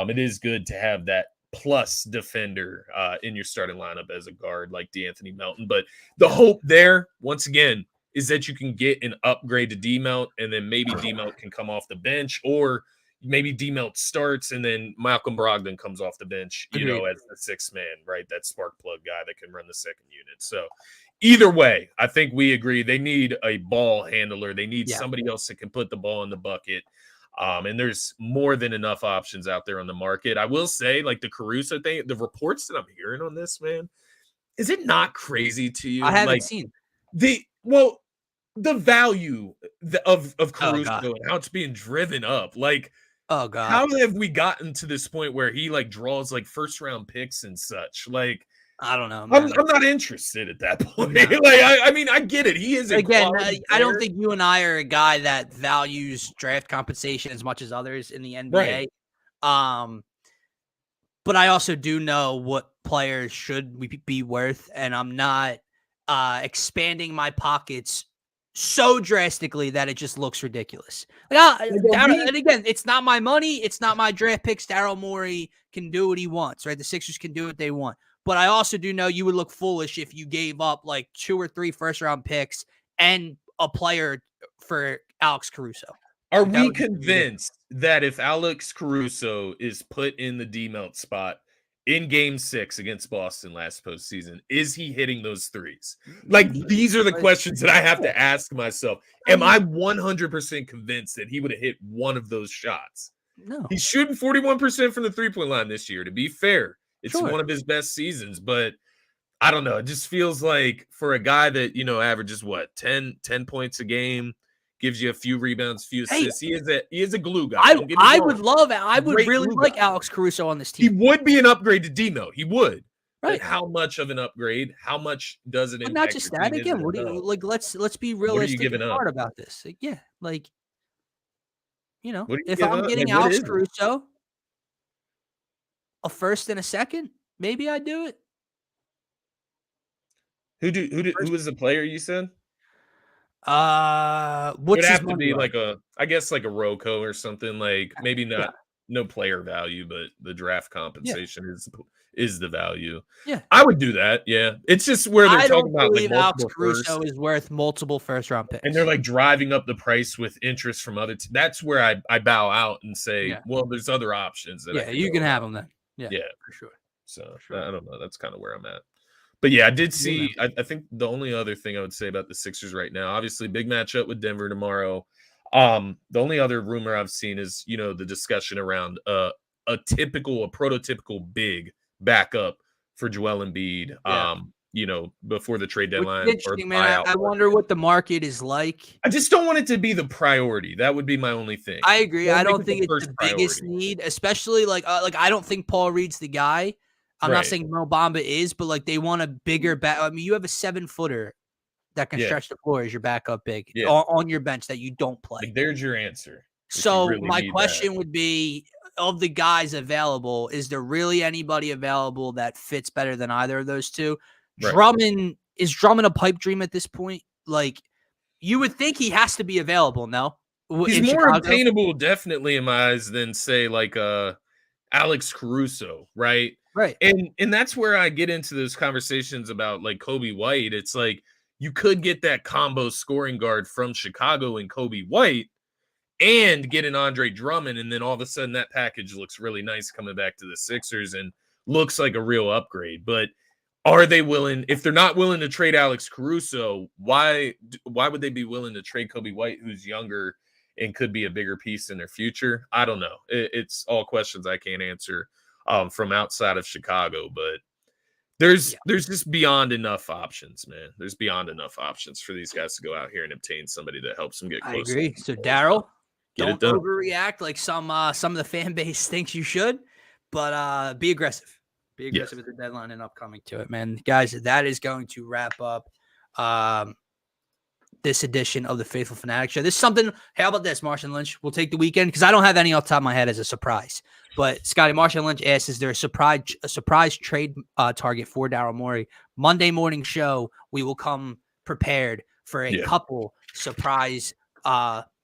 it is good to have that plus defender in your starting lineup as a guard like D'Anthony Melton. But the hope there, once again, is that you can get an upgrade to D-Melt, and then maybe D-Melt can come off the bench, or maybe D-Melt starts and then Malcolm Brogdon comes off the bench, as the 6th man, right? That spark plug guy that can run the second unit. So either way, I think we agree they need a ball handler. They need somebody else that can put the ball in the bucket. And there's more than enough options out there on the market. I will say, like the Caruso thing, the reports that I'm hearing on this, man, is it not crazy to you? I haven't seen the value of Caruso and how it's being driven up. Like, how have we gotten to this point where he like draws like 1st-round picks and such? Like, I don't know. I'm not interested at that point. No. Like, I mean, I get it. He is I don't think you and I are a guy that values draft compensation as much as others in the NBA. Right. But I also do know what players should be worth, and I'm not expanding my pockets so drastically that it just looks ridiculous. And again, it's not my money. It's not my draft picks. Daryl Morey can do what he wants, right? The Sixers can do what they want. But I also do know you would look foolish if you gave up like 2 or 3 first-round picks and a player for Alex Caruso. Are we convinced that if Alex Caruso is put in the D-Melt spot in Game 6 against Boston last postseason, is he hitting those threes? Like, these are the questions that I have to ask myself. Am I 100% convinced that he would have hit one of those shots? No. He's shooting 41% from the three-point line this year, to be fair. It's one of his best seasons, but I don't know. It just feels like for a guy that, averages 10 points a game, gives you a few rebounds, few assists. He is a glue guy. I would really like Alex Caruso on this team. He would be an upgrade to Demo. He would. Right. But how much of an upgrade? How much does it impact? But not just that. Again, what do you like? Let's be realistic and hard about this. Like, if I'm getting Alex Caruso, a 1st and a 2nd, maybe I'd do it. Who was the player you said? What's would have to be like a Rocco or something, like maybe not no player value, but the draft compensation is the value. Yeah, I would do that. Yeah, it's just where they're talking about like Alex Caruso is worth multiple 1st-round picks, and they're like driving up the price with interest from other. That's where I bow out and say, well, there's other options. That you can have them then. Yeah, for sure. So I don't know. That's kind of where I'm at. But yeah, I did see. I think the only other thing I would say about the Sixers right now, obviously, big matchup with Denver tomorrow. The only other rumor I've seen is the discussion around a prototypical big backup for Joel Embiid. Before the trade deadline. Interesting, man. I wonder what the market is like. I just don't want it to be the priority. That would be my only thing. I agree. I don't think it's the biggest need, especially like I don't think Paul Reed's the guy. I'm not saying Mo Bamba is, but like they want a bigger back. I mean, you have a 7-footer that can stretch the floor as your backup big on your bench that you don't play. Like, there's your answer. So my question would be, of the guys available, is there really anybody available that fits better than either of those two? Right. Drummond, is Drummond a pipe dream at this point? Like, you would think he has to be available, no? He's In more Chicago? obtainable, definitely, in my eyes, than, say, like, Alex Caruso, right? Right. And that's where I get into those conversations about, like, Kobe White. It's like, you could get that combo scoring guard from Chicago and Kobe White and get an Andre Drummond, and then all of a sudden that package looks really nice coming back to the Sixers and looks like a real upgrade. But are they willing? If they're not willing to trade Alex Caruso, why would they be willing to trade Kobe White, who's younger and could be a bigger piece in their future? I don't know. It's all questions I can't answer from outside of Chicago, but there's just beyond enough options, man. There's beyond enough options for these guys to go out here and obtain somebody that helps them get close. I agree. So Daryl, don't done. overreact like some of the fan base thinks you should, but be aggressive. Be aggressive with the deadline and upcoming to it, man. Guys, that is going to wrap up this edition of the Faithful Fanatic Show. This is something, how about this, Marshawn Lynch? We'll take the weekend because I don't have any off the top of my head as a surprise. But Scotty, Marshawn Lynch asks, is there a surprise trade target for Daryl Morey? Monday morning show, we will come prepared for a couple surprise,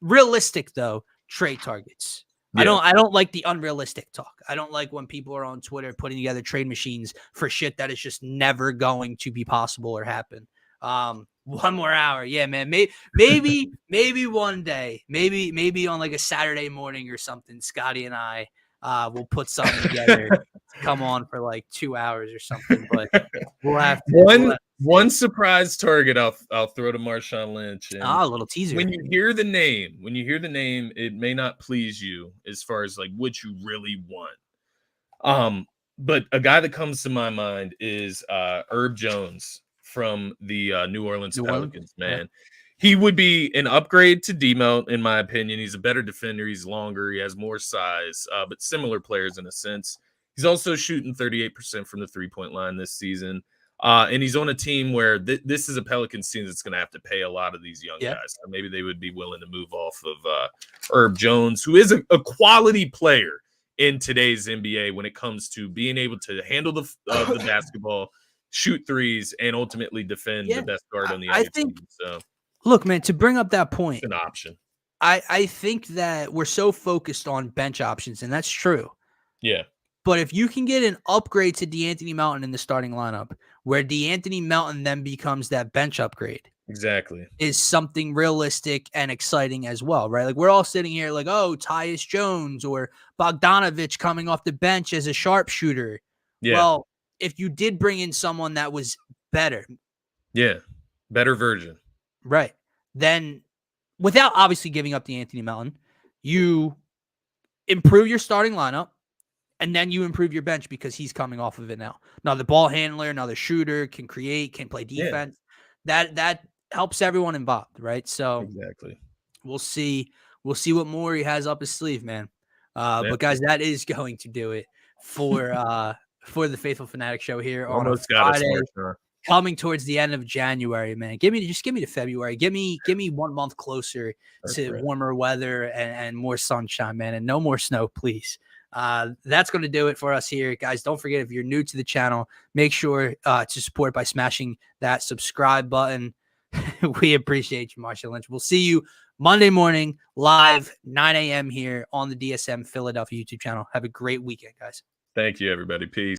realistic, though, trade targets. I don't like the unrealistic talk. I don't like when people are on Twitter putting together trade machines for shit that is just never going to be possible or happen. 1 more hour. Yeah, man. Maybe one day, maybe on like a Saturday morning or something, Scotty and I will put something together to come on for like 2 hours or something. But we'll have to, one surprise target I'll throw to Marshawn Lynch. And a little teaser. When you hear the name, it may not please you as far as like what you really want. But a guy that comes to my mind is Herb Jones from the New Orleans Pelicans, man. Yeah. He would be an upgrade to D-Melt, in my opinion. He's a better defender. He's longer. He has more size, but similar players in a sense. He's also shooting 38% from the three-point line this season. And he's on a team where this is a Pelicans team that's going to have to pay a lot of these young guys. So maybe they would be willing to move off of Herb Jones, who is a quality player in today's NBA when it comes to being able to handle the basketball, shoot threes, and ultimately defend the best guard on the other team. So, look, man, to bring up that point, it's an option. I think that we're so focused on bench options, and that's true. Yeah. But if you can get an upgrade to DeAnthony Melton in the starting lineup, where DeAnthony Melton then becomes that bench upgrade, exactly, is something realistic and exciting as well, right? Like, we're all sitting here like, oh, Tyus Jones or Bogdanovich coming off the bench as a sharpshooter. Yeah. Well, if you did bring in someone that was better. Yeah, better version. Right. Then, without obviously giving up DeAnthony Melton, you improve your starting lineup, and then you improve your bench because he's coming off of it now. Another ball handler, another shooter, can create, can play defense. Yeah. That helps everyone involved, right? So exactly. We'll see what more he has up his sleeve, man. But guys, that is going to do it for the Faithful Fanatic Show here on a Friday, coming towards the end of January, man. Give me to February. Give me 1 month closer to warmer weather and more sunshine, man, and no more snow, please. That's going to do it for us here, guys. Don't forget, if you're new to the channel, make sure to support by smashing that subscribe button. We appreciate you, Marshawn Lynch. We'll see you Monday morning live 9 a.m. here on the DSM Philadelphia YouTube channel. Have a great weekend, guys. Thank you, everybody. Peace.